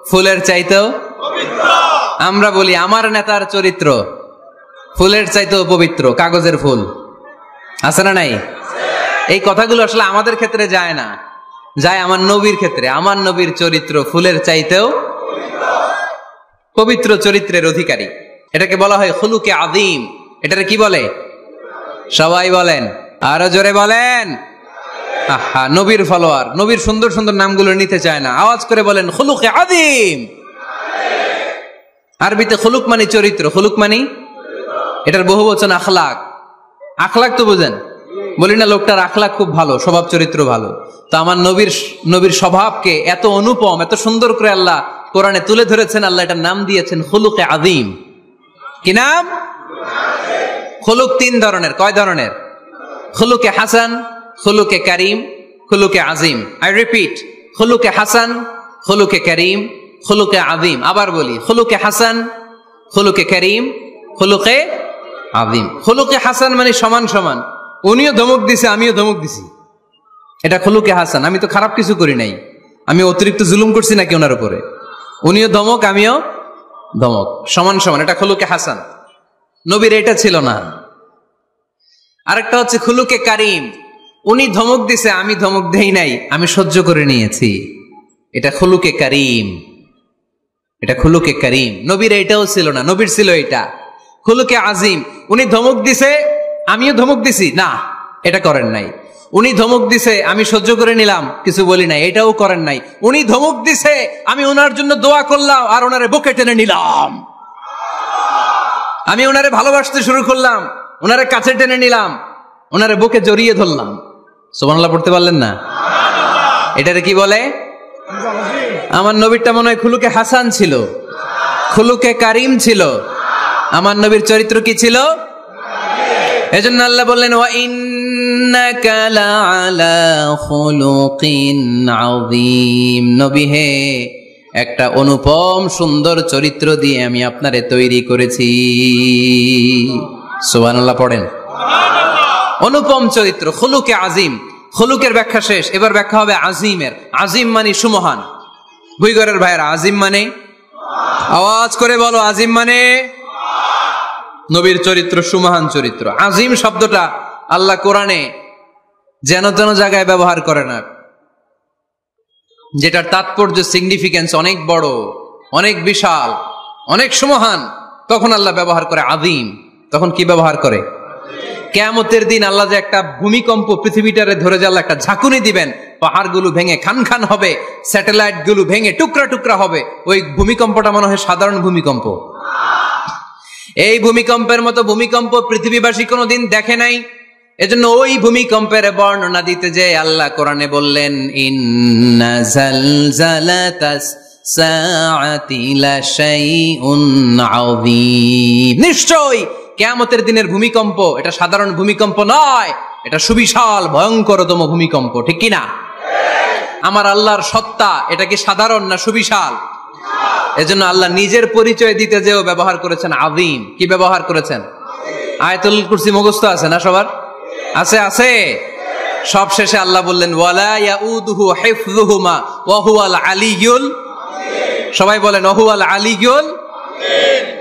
ফুলের চাইতেও পবিত্র। আমরা বলি আমার নেতার চরিত্র ফুলের চাইতেও পবিত্র, কাগজের ফুল আছে না নাই? এই কথাগুলো আসলে আমাদের ক্ষেত্রে যায় না, যায় আমার নবীর ক্ষেত্রে। আমার নবীর চরিত্র ফুলের চাইতেও পবিত্র চরিত্রের অধিকারী। এটাকে বলা হয় খুলুকে আযীম। এটারে কি বলে? সবাই বলেন, আরো জোরে বলেন। আহা, নবীর ফলোয়ার, নবীর সুন্দর সুন্দর নামগুলো নিতে চায় না, আওয়াজ করে বলেন খুলুকে আযীম। আরবিতে খুলুক মানে চরিত্র, খুলুক মানে এটার বহু বচন আখলাক। আখলাক তো বুঝেন, বলি না লোকটার আখলাক খুব ভালো, স্বভাব চরিত্র ভালো। তো আমার নবীর স্বভাবকে এত অনুপম, এত সুন্দর করে আল্লাহ কোরআনে তুলে ধরেছেন। আল্লাহ এটার নাম দিয়েছেন খুলুকে আযীম। কি নাম? খুলুক 3 ধরনের। কয় ধরনের? খুলুকে হাসান, খুলুকে কারীম, খুলুকে আযীম। আই রিপিট, খুলুকে হাসান, খুলুকে কারীম, খুলুকে আযীম। আবার বলি, খুলুকে হাসান, খুলুকে কারীম, খুলুকে আযীম। খুলুকে হাসান মানে সমান সমান, উনিও ধমক দিছে আমিও ধমক দিছি, এটা খুলুকে হাসান। আমি তো খারাপ কিছু করি নাই, আমি অতিরিক্ত জুলুম করছি নাকি ওনার উপরে? উনিও ধমক আমিও ধমক, সমান সমান, এটা খুলুকে হাসান। নবীর এটা ছিল না। আরেকটা হচ্ছে খুলুকে কারীম, উনি ধমক দিছে আমি ধমক দেই নাই, আমি সহ্য করে নিয়েছি, এটা খুলুকে কারীম। এটা খুলুকে কারীম। নবীর এটাও ছিল না, নবীর ছিল এটা খুলুকে আযীম। উনি ধমক দিছে আমিও ধমক দিছি, না এটা করেন নাই। উনি ধমক দিছে আমি সহ্য করে নিলাম, কিছু বলি নাই, এটাও করেন নাই। উনি ধমক দিছে আমি ওনার জন্য দোয়া করলাম আর ওনারে বুকে টেনে নিলাম, আমি ওনারে ভালোবাসতে শুরু করলাম, ওনারে কাছে টেনে নিলাম, ওনারে বুকে জড়িয়ে ধরলাম। সুবহানাল্লাহ পড়তে পারলেন না? এটারে কি বলে? আমার নবীরটা মনে হয় খুলুকে হাসান ছিল, খুলুকে কারীম ছিল। আমার নবীর চরিত্র কি ছিল? এজন্য আল্লাহ বললেন ওয়া ইন্নাকা লাআলা খুলুকিন আযীম। নবী হে, একটা অনুপম সুন্দর চরিত্র দিয়ে আমি আপনারে তৈরি করেছি। সুবহানাল্লাহ পড়েন। অনুপম চরিত্র, খুলুকে আযীম। খুলুকের ব্যাখ্যা শেষ, এবার ব্যাখ্যা হবে আযীমের। আযীম মানে সুমহান। ভুইগরের ভাইয়েরা, আযীম মানে? আওয়াজ করে বলো, আযীম মানে? নবীর চরিত্র সুমহান চরিত্র। আযীম শব্দটা আল্লাহ কোরআনে যেন তেন জায়গায় ব্যবহার করে না, যেটার তাৎপর্য সিগনিফিকেন্স অনেক বড়, অনেক বিশাল, অনেক সুমহান, তখন আল্লাহ ব্যবহার করে আযীম। তখন কি ব্যবহার করে? কিয়ামতের দিন আল্লাহ যে একটা ভূমিকম্প পৃথিবীটারে ধরে যে আল্লাহ একটা ঝাঁকুনি দিবেন, পাহাড়গুলো ভেঙে খান খান হবে, স্যাটেলাইট গুলো ভেঙে টুকরা টুকরা হবে, ওই ভূমিকম্পটা মনে হয় সাধারণ ভূমিকম্প। এই ভূমিকম্পের মতো ভূমিকম্প পৃথিবীবাসী কোনোদিন দেখে নাই। এজন্য ওই ভূমিকম্পের বর্ণনা দিতে যে আল্লাহ কোরআনে বললেন ইন্না জালজালাতাস সাআতি লাশাইউন আযীম। নিশ্চয়ই কিয়ামতের দিনের ভূমিকম্প এটা সাধারণ ভূমিকম্প নয়, এটা সুবিশাল ভয়ঙ্করতম ভূমিকম্প। ঠিক কি না? আমার আল্লাহর সত্তা এটা কি সাধারণ না সুবিশাল? এজন্য আল্লাহ নিজের পরিচয় দিতে যেও ব্যবহার করেছেন আযীম। কি ব্যবহার করেছেন? আয়াতুল কুরসি মুখস্থ আছে না সবার? আছে আছে। সব শেষে আল্লাহ বললেন ওয়ালা ইয়াউদুহু হিফযুহুমা ওয়া হুয়াল আলিয়্যুল। সবাই বলেন ওয়া হুয়াল আলিয়্যুল।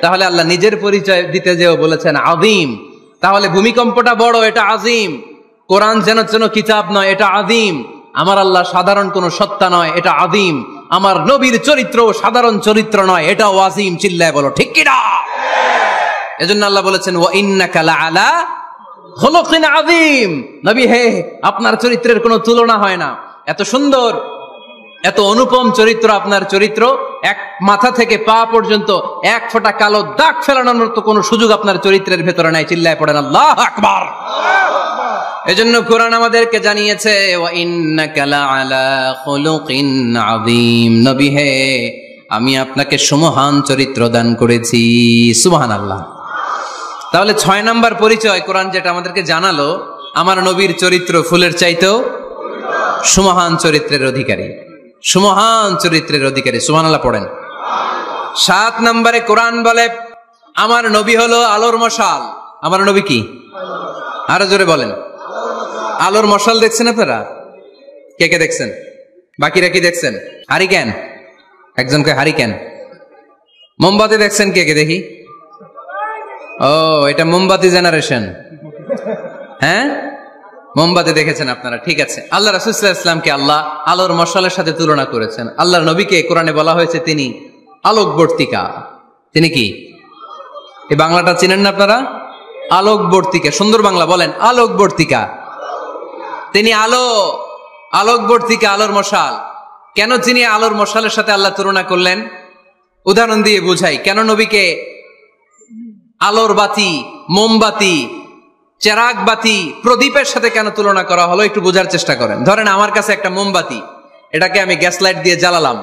তাহলে আল্লাহ নিজের পরিচয় দিতে যেও বলেছেন আযীম। তাহলে ভূমিকম্পটা বড়, এটা আযীম। কোরআন যেন যেন কিতাব নয়, এটা আযীম। আমার আল্লাহ সাধারণ কোন সত্তা নয়, এটা আযীম। আমার নবীর চরিত্র সাধারণ চরিত্র নয়, এটাও আযীম। চিল্লায় বলো ঠিক কি না? এজন্য আল্লাহ বলেছেন ওয়া ইন্নাকা লাআলা খুলুকিন আযীম। নবী হে, আপনার চরিত্রের কোনো তুলনা হয় না। এত সুন্দর, এত অনুপম চরিত্র আপনার চরিত্র, এক মাথা থেকে পা পর্যন্ত এক ফোঁটা কালো দাগ ফেলানোর মতো কোনো সুযোগ আপনার চরিত্রের ভেতরে নাই। চিল্লায় পড়েন আল্লাহু আকবার। এজন্য কোরআন আমাদেরকে জানিয়েছে ওয়া ইন্নাকা লাআলা খুলুকিন আযীম। নবী হে, আমি আপনাকে সুমহান চরিত্র দান করেছি। সুবহানাল্লাহ। তাহলে 6 নাম্বার পরিচয় কোরআন যেটা আমাদেরকে জানালো, আমার নবীর চরিত্র ফুলের চাইতেও সুমহান চরিত্রের অধিকারী, সুমহান চরিত্রের অধিকারী। সুবহানাল্লাহ পড়েন। 7 নম্বরে কোরআন বলে আমার নবী হলো আলোর মশাল। আমার নবী কি? আরো জোরে বলেন। আলোর মশাল দেখছেন আপনারা? কে কে দেখছেন? বাকিরা কি দেখছেন? হারিকেন, একজনকে হারিকেন। মোমবাতি দেখছেন কে কে দেখি? ও, এটা মোমবাতি জেনারেশন। হ্যাঁ, মোমবাতি দেখেছেন আপনারা, ঠিক আছে। আল্লাহ রাসূল সাল্লাল্লাহু আলাইহি ওয়াসাল্লামকে আল্লাহ আলোর মশালের সাথে তুলনা করেছেন। আল্লাহর নবীকে কোরআনে বলা হয়েছে তিনি আলোকবর্তিকা। তিনি কি? এই বাংলাটা চিনেন না আপনারা? আলোকবর্তিকা, সুন্দর বাংলা বলেন, আলোকবর্তিকা। তিনি আলো, আলোকবর্তিকা, আলোর মশাল। কেন তিনি আলোর মশালের সাথে আল্লাহ তুলনা করলেন? উদাহরণ দিয়ে বুঝাই। কেন নবীকে আলোর বাতি, মোমবাতি, চেরাগ বাতি, প্রদীপের সাথে কেন তুলনা করা হলো একটু বোঝার চেষ্টা করেন। ধরেন আমার কাছে একটা মোমবাতি, এটাকে আমি গ্যাস লাইট দিয়ে জ্বালালাম।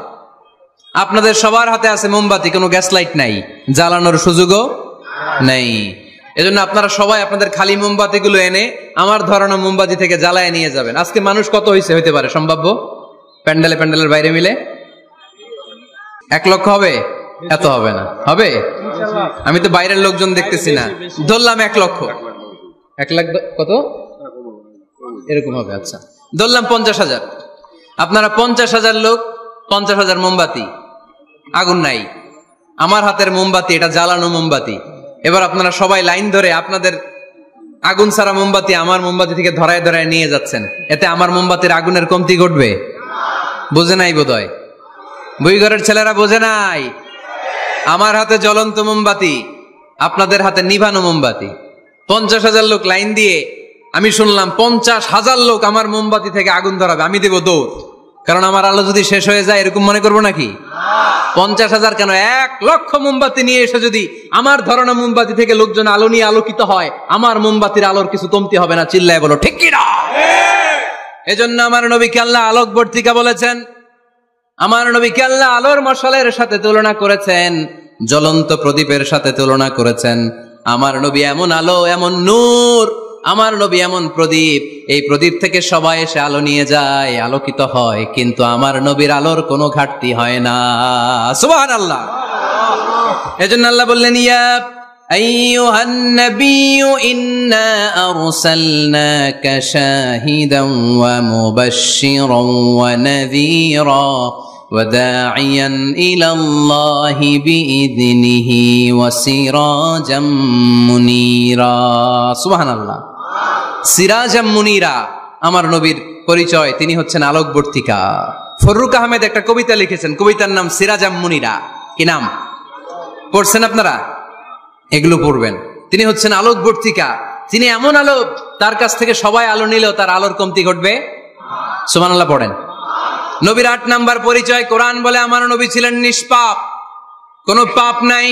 আপনাদের সবার হাতে আছে মোমবাতি, কোনো গ্যাস লাইট নাই, জ্বালানোর সুযোগও নেই। এজন্য আপনারা সবাই আপনাদের খালি মোমবাতিগুলো এনে আমার ধরানো মোমবাতি থেকে জ্বালায় নিয়ে যাবেন। আজকে মানুষ কত হইতে পারে সম্ভাব্য? প্যান্ডেলের বাইরে মিলে 1 লক্ষ হবে? এত হবে না, হবে? আমি তো বাইরের লোকজন দেখতেছি না, ধরলাম 1 লক্ষ। 1 লাখ কত এরকম হবে। আচ্ছা, ধরলাম 50,000। আপনারা 50,000 লোক, 50,000 মোমবাতি, আগুন নাই। আমার হাতের মোমবাতি, এটা জ্বালানো মোমবাতি। এবার আপনারা সবাই লাইন ধরে আপনাদের আগুন ছাড়া মোমবাতি আমার মোমবাতি থেকে ধরায় ধরায় নিয়ে যাচ্ছেন। এতে আমার মোমবাতির আগুনের কমতি ঘটবে? বোঝে নাই বোধহয়, বইঘরের ছেলেরা বোঝে নাই। আমার হাতে জ্বলন্ত মোমবাতি, আপনাদের হাতে নিভানো মোমবাতি। 50,000 লোক লাইন দিয়ে, আমি শুনলাম 50,000 লোক আমার মোমবাতি থেকে আগুন ধরাবে, আমি দেব দৌড়। কারণ আমার আলো যদি শেষ হয়ে যায় এরকম মনে করবো নাকি? 50,000 কেন, 1 লক্ষ মোমবাতি নিয়ে এসে যদি আমার ধরানো মোমবাতি থেকে লোকজন আলো নিয়ে আলোকিত হয়, আমার মোমবাতির আলোর কিছু কমতি হবে না। চিল্লায় বলো ঠিক কি না? এজন্য আমার নবীকে আল্লাহ আলোকবর্তিকা বলেছেন। আমার নবীকে আল্লাহ আলোর মশালের সাথে তুলনা করেছেন, জ্বলন্ত প্রদীপের সাথে তুলনা করেছেন। আমার নবী এমন আলো, এমন নূর, আমার নবী এমন প্রদীপ, এই প্রদীপ থেকে সবাই এসে আলো নিয়ে যায়, আলোকিত হয়, কিন্তু আমার নবীর আলোর কোনো ঘাটতি হয় না। সুবহানাল্লাহ। এজন্য আল্লাহ বললেন, ইয়া আইয়ুহান নাবিয়্যু ইন্না আরসালনাকা শাহিদান ওয়া মুবাশশিরান ওয়া নাযীরা ওয়া দাঈয়ান ইলাল্লাহি বিইযনিহি ওয়া সিরাজাম মুনীরা। সুবহানাল্লাহ। সিরাজাম মুনীরা, আমার নবীর পরিচয়, তিনি হচ্ছেন আলোকবর্তিকা। ফররুক আহমেদ একটা কবিতা লিখেছেন, কবিতার নাম সিরাজাম মুনীরা। কি নাম? পড়ছেন আপনারা? এগুলো পড়বেন। তিনি হচ্ছেন আলোকবর্তিকা, তিনি এমন আলো, তার কাছ থেকে সবাই আলো নিলেও তার আলোর কমতি ঘটবে। সুবহানাল্লাহ পড়েন। নবীর 8 নাম্বার পরিচয়, কোরআন বলে আমার নবী ছিলেন নিষ্পাপ, কোনো পাপ নাই।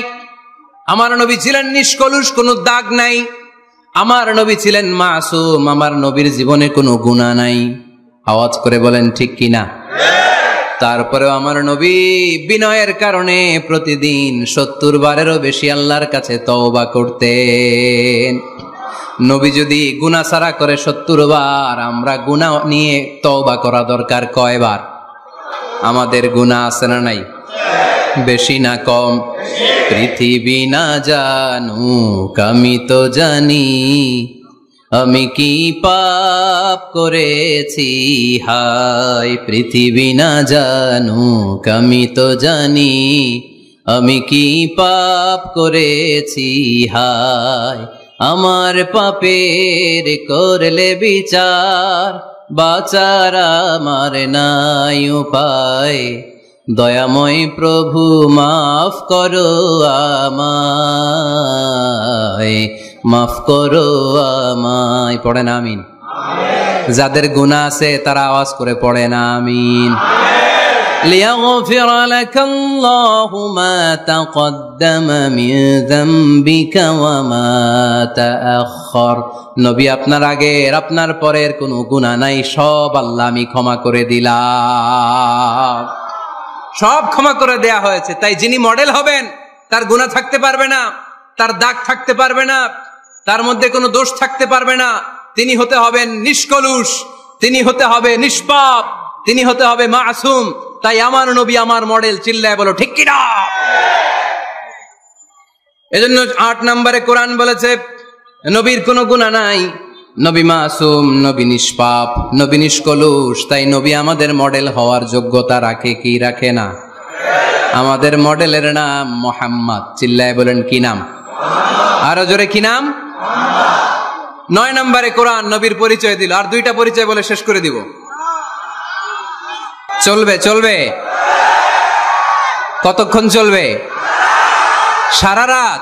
আমার নবী ছিলেন নিষ্কলুষ, কোনো দাগ নাই। আমার নবী ছিলেন মাসুম, আমার নবীর জীবনে কোনো গুনাহ নাই। আওয়াজ করে বলেন ঠিক কিনা? তারপরেও আমার নবী বিনয়ের কারণে প্রতিদিন 70 বারেরও বেশি আল্লাহর কাছে তওবা করতেন। নবী যদি গুনাহ ছাড়া করে 70 বার, আমরা গুনাহ নিয়ে তওবা করা দরকার কয়বার? আমাদের গুনাহ আছে না নাই? বেশি না কম? পৃথিবী না জানুক আমি তো জানি, আমি কি পাপ করেছি হায়। পৃথিবী না জানুক আমি তো জানি, আমি কি পাপ করেছি হায়। আমার পাপের করলে বিচার, বাঁচার আমার নাই উপায়। দয়াময় প্রভু মাফ করো আমায়, মাফ করো আমায়। পড়েন আমিন। যাদের গুনাহ আছে তারা আওয়াজ করে পড়েন আমিন। লিয়াগফির লাকাল্লাহু মা তাকদ্দামা মিন যামবিকা ওয়া মা তাআখার। নবী, আপনার আগের আপনার পরের কোনো গুনাহ নাই, সব আল্লাহ আমি ক্ষমা করে দিলাম। সব ক্ষমা করে দেয়া হয়েছে। তাই যিনি মডেল হবেন তার গুনাহ থাকতে পারবে না, তার দাগ থাকতে পারবে না, তার মধ্যে কোনো দোষ থাকতে পারবে না। তিনি হতে হবেন নিষ্কলুষ, তিনি হতে হবে নিষ্পাপ, তিনি হতে হবে মাসুম। তাই আমার নবী আমার মডেল। চিল্লায় বলো ঠিক কি না? এজন্য 8 নম্বরে কোরআন বলেছে নবীর কোনো গুনাহ নাই, নবী মাসুম, নবী নিষ্পাপ, নবী নিষ্কলুষ। তাই নবী আমাদের মডেল হওয়ার যোগ্যতা রাখে কি রাখে না? আমাদের মডেলের নাম মুহাম্মদ। চিল্লায় বলেন কি নাম? আরো জোরে কি নাম? 9 নম্বরে কোরআন নবীর পরিচয় দিল। আর 2টা পরিচয় বলে শেষ করে দিব। চলবে চলবে? কতক্ষণ চলবে? সারা রাত?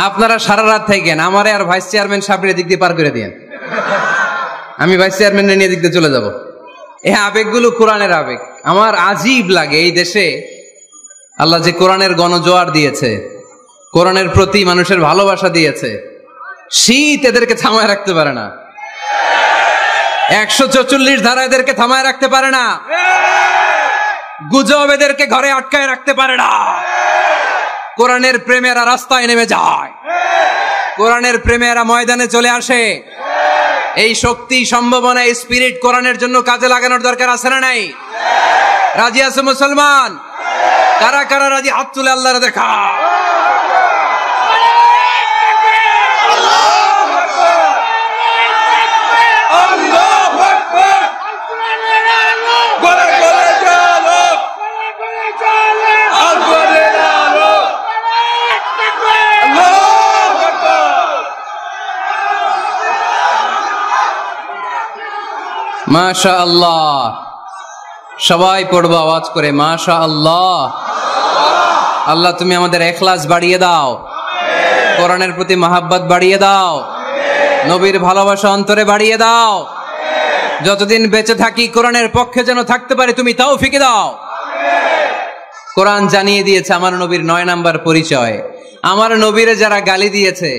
আপনারা সারা রাত থাকেন, আমারে আর ভাইস চেয়ারম্যান সাহেবের দিক দিয়ে পার করে দিয়েন। আমি ভাইস চেয়ারম্যানের নিয়ে দিক দিয়ে চলে যাব। এই আবেগগুলো কোরআনের আবেগ। আমার আজীব লাগে এই দেশে আল্লাহ যে কোরআনের গণজোয়ার দিয়েছে, কোরআনের প্রতি মানুষের ভালোবাসা দিয়েছে, শীত এদেরকে থামায় রাখতে পারে না। 144 ধারা এদেরকে থামায় রাখতে পারে না। গুজব এদেরকে ঘরে আটকায় রাখতে পারে না। কোরআনের প্রেমেরা রাস্তায় নেমে যায়, কোরআনের প্রেমেরা ময়দানে চলে আসে। এই শক্তি, সম্ভাবনা, এই স্পিরিট কোরআনের জন্য কাজে লাগানোর দরকার আছে না নাই? রাজি আছে মুসলমান? কারা কারা রাজি? হাত তুলে আল্লাহর দেখা। মাশাআল্লাহ। সবাই পড়বো আওয়াজ করে, মাশাআল্লাহ। আল্লাহ তুমি আমাদের ইখলাস বাড়িয়ে দাও, কোরআনের প্রতি মহাব্বত বাড়িয়ে দাও, নবীর ভালোবাসা অন্তরে বাড়িয়ে দাও। যতদিন বেঁচে থাকি কোরআনের পক্ষে যেন থাকতে পারি, তুমি তৌফিক দাও। কোরআন জানিয়ে দিয়েছে আমার নবীর 9 নাম্বার পরিচয়। আমার নবীরে যারা গালি দিয়েছে,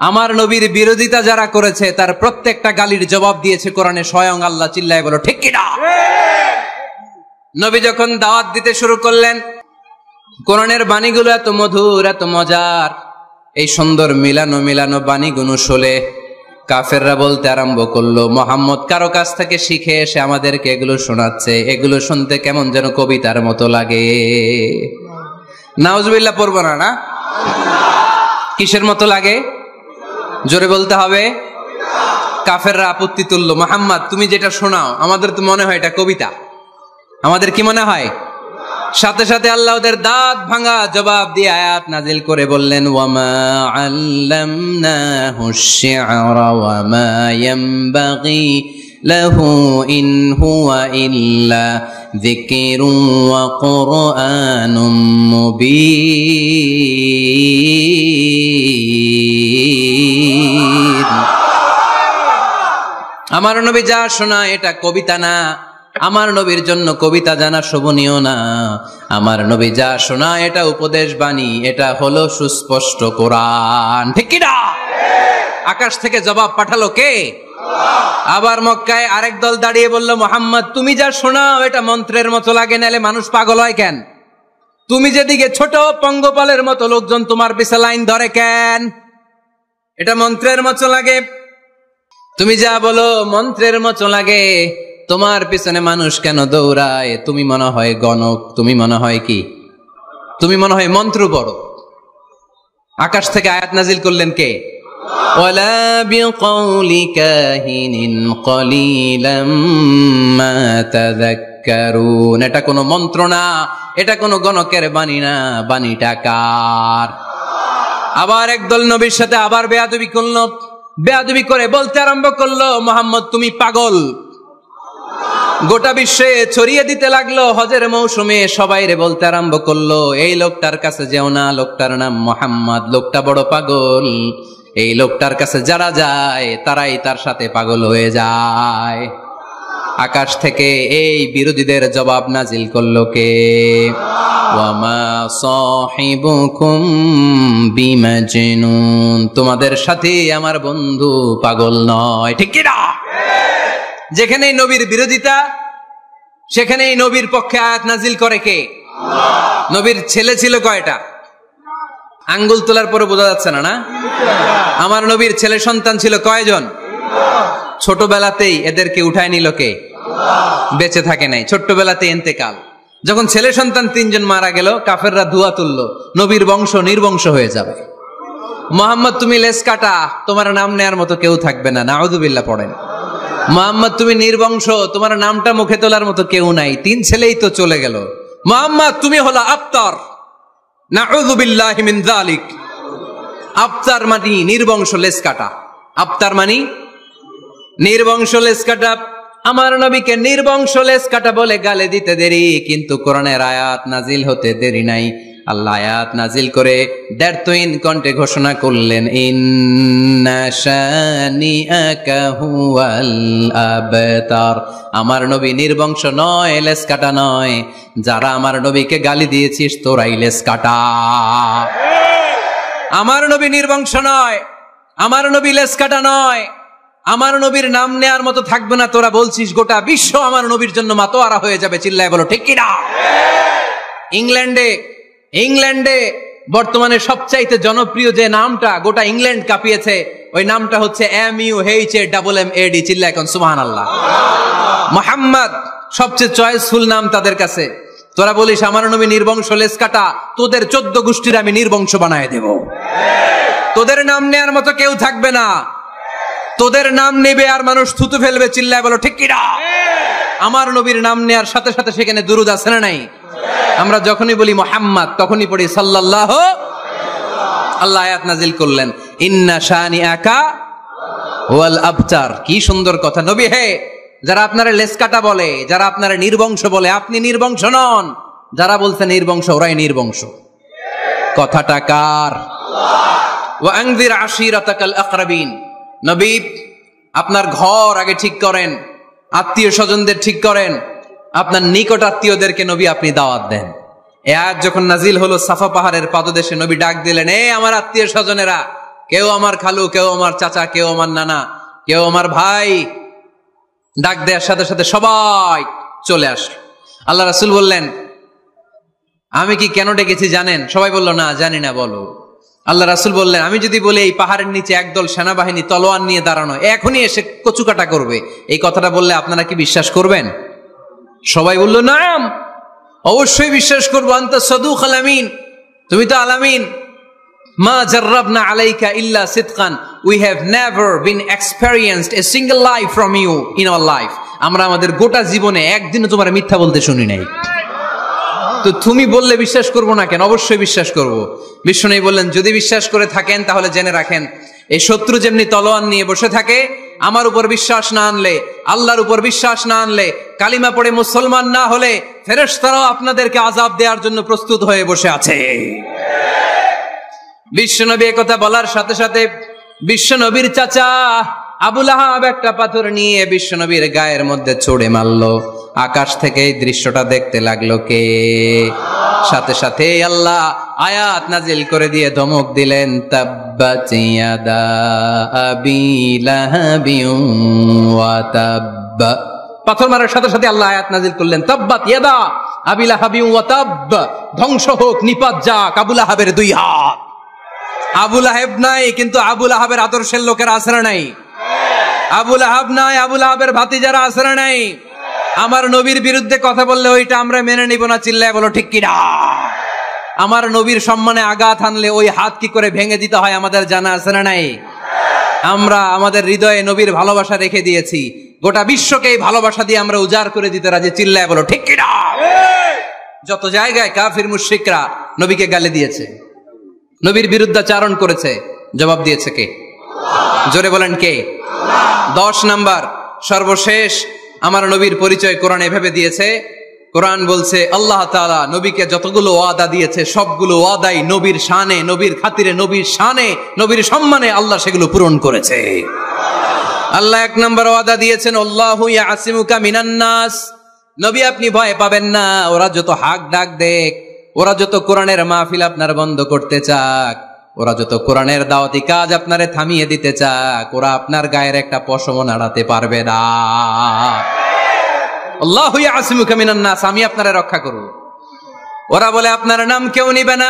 আমার নবীর বিরোধিতা যারা করেছে, তার প্রত্যেকটা গালির জবাব দিয়েছে কোরআনে স্বয়ং আল্লাহ। চিল্লায় বলো ঠিক কিনা? নবী যখন দাওয়াত দিতে শুরু করলেন, কোরআনের বাণীগুলো এত মধুর, এত মজার। এই সুন্দর মিলানো মিলানো বাণীগুলো শুনে কাফেররা বলতে আরম্ভ করলো, মুহাম্মদ কারো কাছ থেকে শিখে এসে আমাদেরকে এগুলো শোনাচ্ছে, এগুলো শুনতে কেমন যেন কবিতার মতো লাগে। নাউজুবিল্লাহ পড়বো না? না, কিসের মতো লাগে? জোরে বলতে হবে। কাফেররা আপত্তি তুললো, মুহাম্মদ তুমি যেটা শোনাও আমাদের তো মনে হয় এটা কবিতা। আমাদের কি মনে হয়? সাথে সাথে আল্লাহ ওদের দাঁত ভাঙা জবাব দিয়ে আয়াত নাজিল করে বললেন, ওয়ামা আল্লামনাহু আশ-শি'রা ওয়ামা ইয়ানবাগি লাহু ইন হুয়া ইল্লা যিকরুন ওয়া কুরআনুম মুবিন। আমার নবী যা শোনায় এটা কবিতা না। আমার নবীর জন্য কবিতা জানা শোভনীয় না। আমার নবী যা শোনায় এটা উপদেশ বাণী, এটা হলো সুস্পষ্ট কোরআন। ঠিক কি না? আকাশ থেকে জবাব পাঠালো কে? আবার মক্কায় আরেক দল দাঁড়িয়ে বলল, মুহাম্মদ তুমি যা শোনাও এটা মন্ত্রের মতো লাগে, নালে মানুষ পাগল হয় কেন? তুমি যেদিকে ছোট পঙ্গপালের মতো লোকজন তোমার পিছে লাইন ধরে কেন? এটা মন্ত্রের মতো লাগে। তুমি যা বলো মন্ত্রের মতো লাগে, তোমার পিছনে মানুষ কেন দৌড়ায়? তুমি মনে হয় গণক, তুমি মনে হয় কি? তুমি মনে হয় মন্ত্র পড়ো। আকাশ থেকে আয়াত নাজিল করলেন কে? ওয়ালা বিকাউলি কাহিনিন কলিলাম মা তাযাক্কারুন। এটা কোনো মন্ত্র না, এটা কোনো গণকের বাণী না, বাণীটা কার? আবার একদল নবীর সাথে আবার বেয়াদবি করলো, বেয়াদবি করে বলতে আরম্ভ করলো, মুহাম্মদ তুমি পাগল। গোটা বিশ্বে ছড়িয়ে দিতে লাগলো। হজের মৌসুমে সবাই রে বলতে আরম্ভ করলো, এই লোকটার কাছে যেও না, লোকটার নাম মুহাম্মদ, লোকটা বড় পাগল। এই লোকটার কাছে যারা যায় তারাই তার সাথে পাগল হয়ে যায়। আকাশ থেকে এই বিরোধীদের জবাব নাজিল করলো কে? ওয়ামা সাহিবুকুম বিমাজনুন। তোমাদের সাথে আমার বন্ধু পাগল নয়। ঠিক কি না? যেখানেই নবীর বিরোধিতা, সেখানেই নবীর পক্ষে আয়াত নাজিল করে কে? নবীর ছেলে ছিল কয়টা? আঙ্গুল তোলার পরে বোঝা যাচ্ছে না? না, আমার নবীর ছেলে সন্তান ছিল কয়জন? ছোটবেলাতেই এদেরকে উঠায় নিল কে? বেঁচে থাকে নাই, ছোট্টবেলাতে ইন্তেকাল। যখন ছেলে সন্তান 3 জন মারা গেল, কাফেররা ধোঁয়া তুললো, নবীর বংশ নির্বংশ হয়ে যাবে। মোহাম্মদ তুমি লেস কাটা, তোমার নাম নেয়ার মতো কেউ থাকবে না, নাউযুবিল্লাহ পড়েন। মোহাম্মদ তুমি নির্বংশ, তোমার নামটা মুখে তোলার মতো কেউ নাই, 3 ছেলেই তো চলে গেল। মোহাম্মদ তুমি হলো আবতার, নাউযুবিল্লাহি মিন যালিক। আবতার মানে নির্বংশ, লেস কাটা। আবতার মানে নির্বংশ, লেস কাটা। আমার নবীকে নির্বংশ লেস কাটা বলে গালে দিতে দেরি, কিন্তু কোরআনের আয়াত নাজিল হতে দেরি নাই। আল্লাহ আয়াত নাজিল করে দ্ব্যর্থহীন কণ্ঠে ঘোষণা করলেন, ইন্না শানিআকা হুয়াল আবতার। আমার নবী নির্বংশ নয়, লেস কাটা নয়। যারা আমার নবীকে গালি দিয়েছিস তোরাই লেস কাটা। আমার নবী নির্বংশ নয়, আমার নবী লেস কাটা নয়। আমার নবীর নাম নেয়ার মতো থাকবে না, তোরা বলছিস গোটা বিশ্ব আমার নবীর জন্য মাতোয়ারা হয়ে যাবে। চিল্লায় বলো ঠিক কিনা? ইংল্যান্ডে বর্তমানে সবচাইতে জনপ্রিয় যে নামটা গোটা ইংল্যান্ড কাঁপিয়েছে, ওই নামটা হচ্ছে MUHAMMAD। চিল্লায় এখন সুবহানাল্লাহ। মুহাম্মদ সবচেয়ে চয়েসফুল নাম তাদের কাছে। তোরা বলিস আমার নবী নির্বংশ, লেস কাটা, তোদের 14 গোষ্ঠীর আমি নির্বংশ বানায় দেব। তোদের নাম নেয়ার মতো কেউ থাকবে না, তোদের নাম নেবে আর মানুষ থুতু ফেলবে। চিল্লায় বলো ঠিক কিনা? আমার নবীর নাম নেয়ার সাথে সাথে সেখানে দুরূদ আছে না নাই? আমরা যখনই বলি মুহাম্মদ তখনই পড়ি সাল্লাল্লাহু। আল্লাহ আয়াত নাজিল করলেন, ইন্না শানিআকা হুয়াল আবতার। কি সুন্দর কথা। নবী হে, যারা আপনারা লেস কাটা বলে, যারা আপনারা নির্বংশ বলে, আপনি নির্বংশ নন। যারা বলছে নির্বংশ, ওরাই নির্বংশ। কথাটা কার? ওয়া আনযির আশীরাতাকাল আকরাবিন। নবী আপনার ঘর আগে ঠিক করেন, আত্মীয় স্বজনদের ঠিক করেন, আপনার নিকট আত্মীয়দেরকে নবী আপনি দাওয়াত দেন। এ আয়াত যখন নাজিল হলো, সাফা পাহাড়ের পাদদেশে নবী ডাক দিলেন, এ আমার আত্মীয় স্বজনেরা, কেউ আমার খালু, কেউ আমার চাচা, কেউ আমার নানা, কেউ আমার ভাই। ডাক দেওয়ার সাথে সাথে সবাই চলে আসলো। আল্লাহ রাসূল বললেন, আমি কি কেন ডেকেছি জানেন? সবাই বলল, না জানি না, বলো। আল্লাহ রাসূল বললেন, আমি যদি বলি এই পাহাড়ের নিচে একদল সেনাবাহিনী তলোয়ার নিয়ে দাঁড়ানো, এখনই এসে কচুকাটা করবে, এই কথাটা বললে আপনারা কি বিশ্বাস করবেন? সবাই বলল, নাম, অবশ্যই বিশ্বাস করবো। আনতা সাদুকুল আমিন, তুমি তো আলামিন। মা জাররাবনা আলাইকা ইল্লা সিদকান, we have never been experienced a single life from you in our life. আমরা আমাদের গোটা জীবনে একদিনও তোমার মিথ্যা বলতে শুনি নাই। তো তুমি বললে বিশ্বাস করবো না কেন? অবশ্যই বিশ্বাস করব। বিশ্বনবী বললেন, যদি বিশ্বাস করে থাকেন তাহলে জেনে রাখেন, এই শত্রু যেমনি তলোয়ার নিয়ে বসে থাকে, আমার উপর বিশ্বাস না আনলে, আল্লাহর উপর বিশ্বাস না আনলে, কালিমা পড়ে মুসলমান না হলে, ফেরেশতারাও আপনাদেরকে আযাব দেওয়ার জন্য প্রস্তুত হয়ে বসে আছে। বিশ্বনবী একথা বলার সাথে সাথে বিশ্বনবীর চাচা আবু লাহাব একটা পাথর নিয়ে বিশ্বনবীর গায়ের মধ্যে ছুঁড়ে মারলো। আকাশ থেকে এই দৃশ্যটা দেখতে লাগলো কে? সাথে সাথে আল্লাহ আয়াত নাজিল করে দিয়ে ধমক দিলেন, তাব্বাত ইয়াদা আবি লাহাবিন ওয়া তাব্ব। পাথর মারার সাথে সাথে আল্লাহ আয়াত নাজিল করলেন, তাব্বাত ইয়াদা আবি লাহাবিন ওয়া তাব্ব। ধ্বংস হোক, নিপাত যাক আবু লাহাবের 2 হাত। আবু লাহাব নাই, কিন্তু আবু লাহাবের আদর্শের লোকেরা আছে না নাই? আবু লাহাব নাই, আবু লাহাবের ভাতিজারা আছে না নাই? আমার নবীর বিরুদ্ধে কথা বললে ওইটা আমরা মেনে নিব না। চিল্লায় বলো ঠিক কিনা? আমার নবীর সম্মানে আঘাত হানলে ওই হাত কি করে ভেঙে দিতে হয় আমাদের জানা আছে না নাই? আমরা আমাদের হৃদয়ে নবীর ভালোবাসা রেখে দিয়েছি, গোটা বিশ্বকে এই ভালোবাসা দিয়ে আমরা উজাড় করে দিতে রাজি। চিল্লায় বলো ঠিক কিনা? যত জায়গায় কাফির মুশরিকরা নবীকে গালি দিয়েছে, নবীর বিরুদ্ধাচারণ করেছে, জবাব দিয়েছে কে? জোরে বলেন কে? 10 নাম্বার সর্বশেষ আমার নবীর পরিচয় কোরআন এভাবে দিয়েছে। কোরআন বলছে আল্লাহ তাআলা নবীকে যতগুলো ওয়াদা দিয়েছে সবগুলো ওয়াদাই নবীর শানে, নবীর খাতিরে, নবীর শানে, নবীর সম্মানে আল্লাহ সেগুলো পূরণ করেছে। আল্লাহ 1 নম্বর ওয়াদা দিয়েছেন, আল্লাহু ইয়াসিমুকা মিনান নাস। নবী আপনি ভয় পাবেন না, ওরা যত হাক ডাক দেখ, ওরা যত কোরআনের মাহফিল আপনার বন্ধ করতে চাক, ওরা যত কোরআনের দাওয়াতি কাজ আপনারে থামিয়ে দিতে চাক, ওরা আপনার গায়ের একটা পশমও নাড়াতে পারবে না। আল্লাহু ইয়াসিমুকা মিনান নাস, আমি আপনারে রক্ষা করব। ওরা বলে আপনার নাম কেউ নিবে না,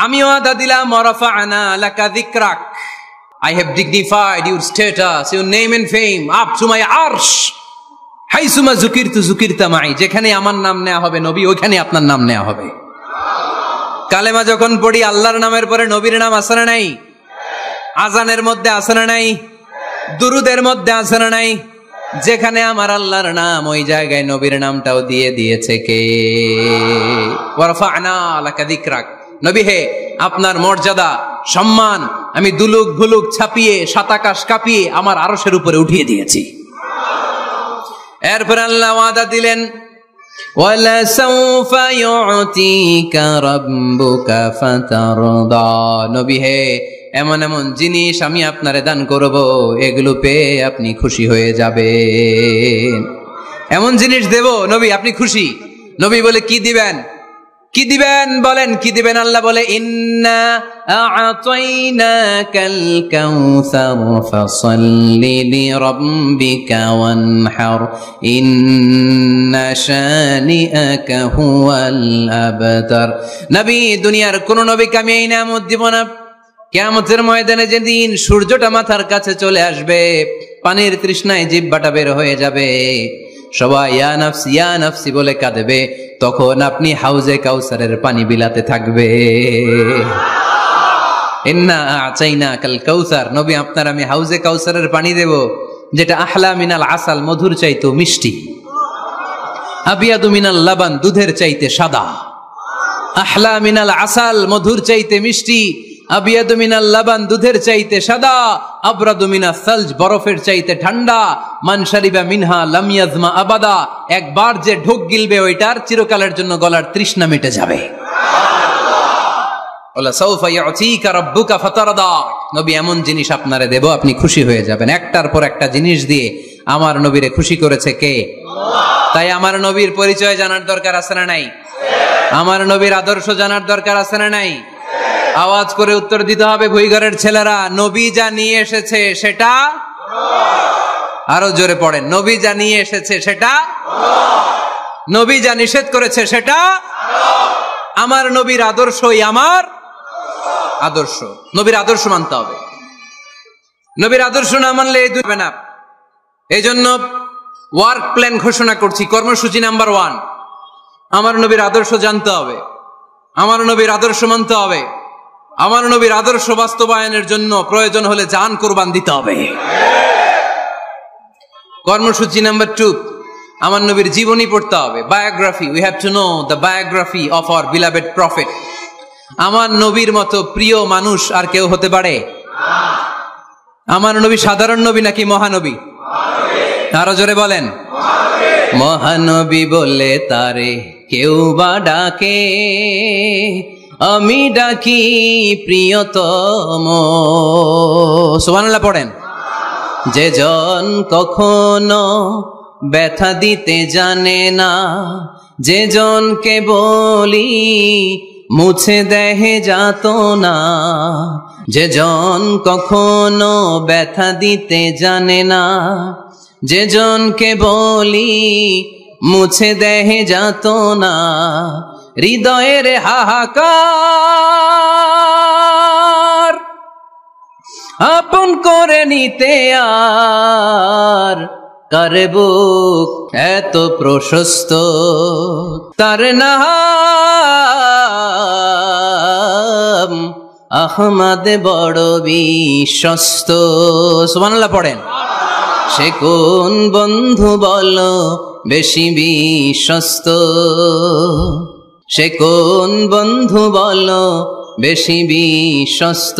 আমি ওয়াদা দিলাম, ওয়ারাফা'না লাকা যিকরাক, I have dignified your status, your name and fame up to my arsh. হাইসুমা যুকিরতু যুকিরতা মাই, যেখানে আমার নাম নেওয়া হবে নবী, ওইখানে আপনার নাম নেওয়া হবে। কালেমা যখন পড়ি আল্লাহর নামের পরে নবীর নাম আছে না নাই? আজানের মধ্যে আছে না নাই? দুরুদের মধ্যে আছে না নাই? যেখানে আমার আল্লাহর নাম ওই জায়গায় নবীর নামটাও দিয়ে দিয়েছে কে? ওয়ারফা'না লাকা যিকরাক। নবী হে, আপনার মর্যাদা সম্মান আমি দুলুক ভুলুক ছাপিয়ে সাতাকাশ কাঁপিয়ে আমার আরশের উপরে উঠিয়ে দিয়েছি। এরপর আল্লাহ ওয়াদা দিলেন, ওয়ালা সাউফা ইউতিকা রাব্বুকা ফাতারদা। নবী হে, এমন এমন জিনিস আমি আপনারে দান করব, এগুলো পেয়ে আপনি খুশি হয়ে যাবেন। এমন জিনিস দেব নবী, আপনি খুশি। নবী বলে, কি দিবেন? কি দিবেন বলেন, কি দিবেন? আল্লাহ বলে, ইন্না আ'তাইনাকাল কাউসার ফাসাল্লি লিরাব্বিকা ওয়ানহার ইন্না শানিআকা হুয়াল আবতার। নবী, দুনিয়ার কোন নবীকে আমি এই নিয়ামত দিব না। কিয়ামতের ময়দানে যেদিন সূর্যটা মাথার কাছে চলে আসবে, পানির তৃষ্ণায় জিহ্বাটা বের হয়ে যাবে, সবাই ইয়া নাফসি ইয়া নাফসি বলে কাঁদবে, তখন আপনি হাউজে কাউসারের পানি বিলাতে থাকবে। ইন্না আ'তাইনাকাল কাউসার। নবী, আপনার আমি হাউজে কাউসারের পানি দেব, যেটা আহলা মিনাল আসাল, মধুর চাইতে মিষ্টি, আবিয়াদু মিনাল লাবান, দুধের চাইতে সাদা। আহলা মিনাল আসাল, মধুর চাইতে মিষ্টি, আবিয়াদু মিনাল লাবান, দুধের চাইতে সাদা, আবরাদু মিনাস সালজ, বরফের চাইতে ঠান্ডা, মান শারিবা মিনহা লাম ইয়াজমা আবাদা, একবার যে ঢোক গিলবে ওইটার চিরকালের জন্য গলার তৃষ্ণা মিটে যাবে। ওয়ালা সাউফা ইউতিকা রাব্বুকা ফাতারদা। নবী, এমন জিনিস আপনারে দেব, আপনি খুশি হয়ে যাবেন। একটার পর একটা জিনিস দিয়ে আমার নবীরে খুশি করেছে কে? আল্লাহ। তাই আমার নবীর পরিচয় জানার দরকার আছে না নাই? আমার নবীর আদর্শ জানার দরকার আছে না নাই? আওয়াজ করে উত্তর দিতে হবে ভুইঘরের ছেলেরা, নবী যা নিয়ে এসেছে সেটা, আরো জোরে পড়েন, নবী যা নিয়ে এসেছে সেটা, নবী যা নিষেধ করেছে সেটা, আমার নবীর আদর্শই আমার আদর্শ। নবীর আদর্শ মানতে হবে। নবীর আদর্শ না মানলে এই দুই হবে না। এই জন্য ওয়ার্ক প্ল্যান ঘোষণা করছি, কর্মসূচি নাম্বার 1, আমার নবীর আদর্শ জানতে হবে, আমার নবীর আদর্শ মানতে হবে, আমার নবীর আদর্শ বাস্তবায়নের জন্য প্রয়োজন হলে জান কুরবান দিতে হবে। কর্মসূচি নাম্বার 2, আমার নবীর জীবনী পড়তে হবে, biography. We have to know the biography of our beloved prophet. আমার নবীর মতো প্রিয় মানুষ আর কেউ হতে পারে? আমার নবী সাধারণ নবী নাকি মহানবী? আরো জোরে বলেন, মহানবী বলে তারে কেউ বা ডাকে, আমি ডাকি প্রিয়তম। সুবহানাল্লাহ পড়েন। যে জন কখনো ব্যথা দিতে জানে না, যে জনকে বলি মুছে দেহে যাত না, যে জন কখনো ব্যথা দিতে জানে না, যে জনকে বলি মুছে দেহে যাত না, হৃদয়ের হাহাকার আপন করে নিতে আর কার বুক এত প্রশস্ত, তার নাম আহমদ বড় বিশ্বস্ত। সুবহানাল্লাহ পড়েন। সে কোন বন্ধু বলো বেশি বিশ্বস্ত, সে কোন বন্ধু বলো বেশি বিশ্বস্ত,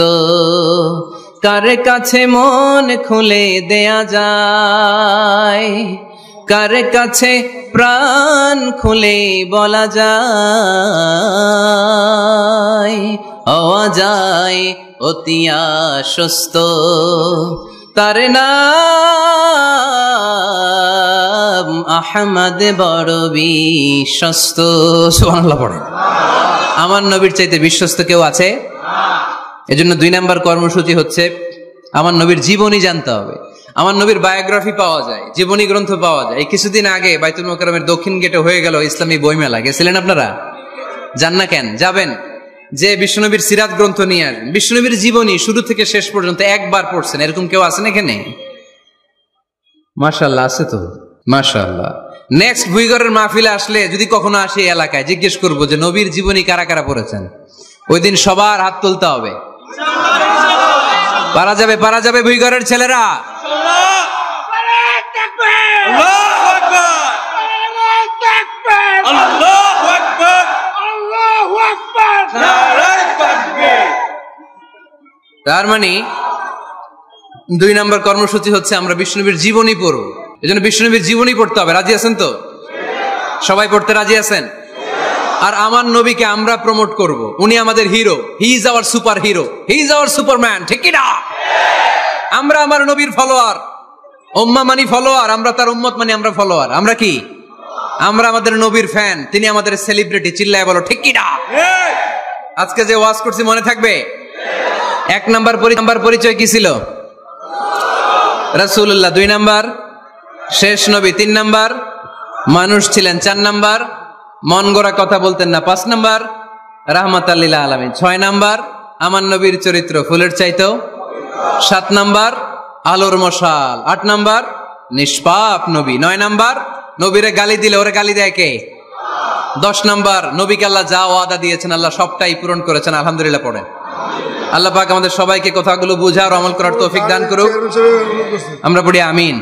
কার কাছে মন খুলে দেয়া যায়, কার কাছে প্রাণ খুলে বলা যায়, হওয়া যায় অতি আশ্বস্ত, তার নাম আহমদ বড় বিশ্বস্ত। সুবহানাল্লাহ পড়েন। আমার নবীর চাইতে বিশ্বস্ত কেউ আছে? এজন্য 2 নাম্বার কর্মসূচি হচ্ছে আমার নবীর জীবনী জানতে হবে। আমার নবীর বায়োগ্রাফি পাওয়া যায়, জীবনী গ্রন্থ পাওয়া যায়। এই কিছুদিন আগে বাইতুল মোকাররমের দক্ষিণ গেটে হয়ে গেল ইসলামী বইমেলা। গেছিলেন আপনারা? যান না কেন? যাবেন। যে বিশ্বনবীর সিরাত গ্রন্থ নিয়ে আসবেন, বিশ্বনবীর জীবনী শুরু থেকে শেষ পর্যন্ত একবার পড়ছেন, এরকম কেউ আছেন এখানে? মাশাআল্লাহ, আছে তো, মাশাআল্লাহ। নেক্সট ভুইগরের মাহফিলে আসলে যদি কখনো আসে এলাকায়, জিজ্ঞেস করবো যে নবীর জীবনী কারা কারা পড়েছেন। ওই দিন সবার হাত তুলতে হবে। পারা যাবে ভুইগড়ের ছেলেরা। তার মানে 2 নম্বর কর্মসূচি হচ্ছে আমরা বিষ্ণুনবীর জীবনী পড়ব। এজন্য বিষ্ণুনবীর জীবনী পড়তে হবে। রাজি আছেন তো? সবাই পড়তে রাজি আছেন? আর আমার নবীকে আমরা প্রমোট করব। উনি আমাদের hero. He is our super hero, he is our Superman. ঠিক কি না? আমরা আমার নবীর ফলোয়ার। উম্মাহ মানি ফলোয়ার, আমরা তার উম্মত মানি আমরা ফলোয়ার। আমরা কি? আমরা আমাদের নবীর ফ্যান, তিনি আমাদের সেলিব্রিটি। চিল্লায় বলো ঠিক কি না? আজকে যে ওয়াজ করছি মনে থাকবে? 1 নাম্বার পরিচয় কি ছিল? রাসূলুল্লাহ। 2 নাম্বার শেষ নবী। 3 নাম্বার মানুষ ছিলেন। 4 নাম্বার মন গড়া কথা বলতেন না। 5 নাম্বার রাহমাতাল লিল আলামিন। 6 নাম্বার আমার নবীর চরিত্র ফুলের চাইতেও। 7 নাম্বার আলোর মশাল। 8 নাম্বার নিষ্পাপ নবী। 9 নাম্বার নবীরে গালি দিলে ওরে গালি দেয় কে? 10 নাম্বার নবীকে আল্লাহ যা ওয়াদা দিয়েছেন আল্লাহ সবটাই পূরণ করেছেন। আলহামদুলিল্লাহ পড়েন। আল্লাহ পাক আমাদের সবাইকে কথাগুলো বুঝার আমল করার তৌফিক দান করুক। আমরা পড়ি আমিন।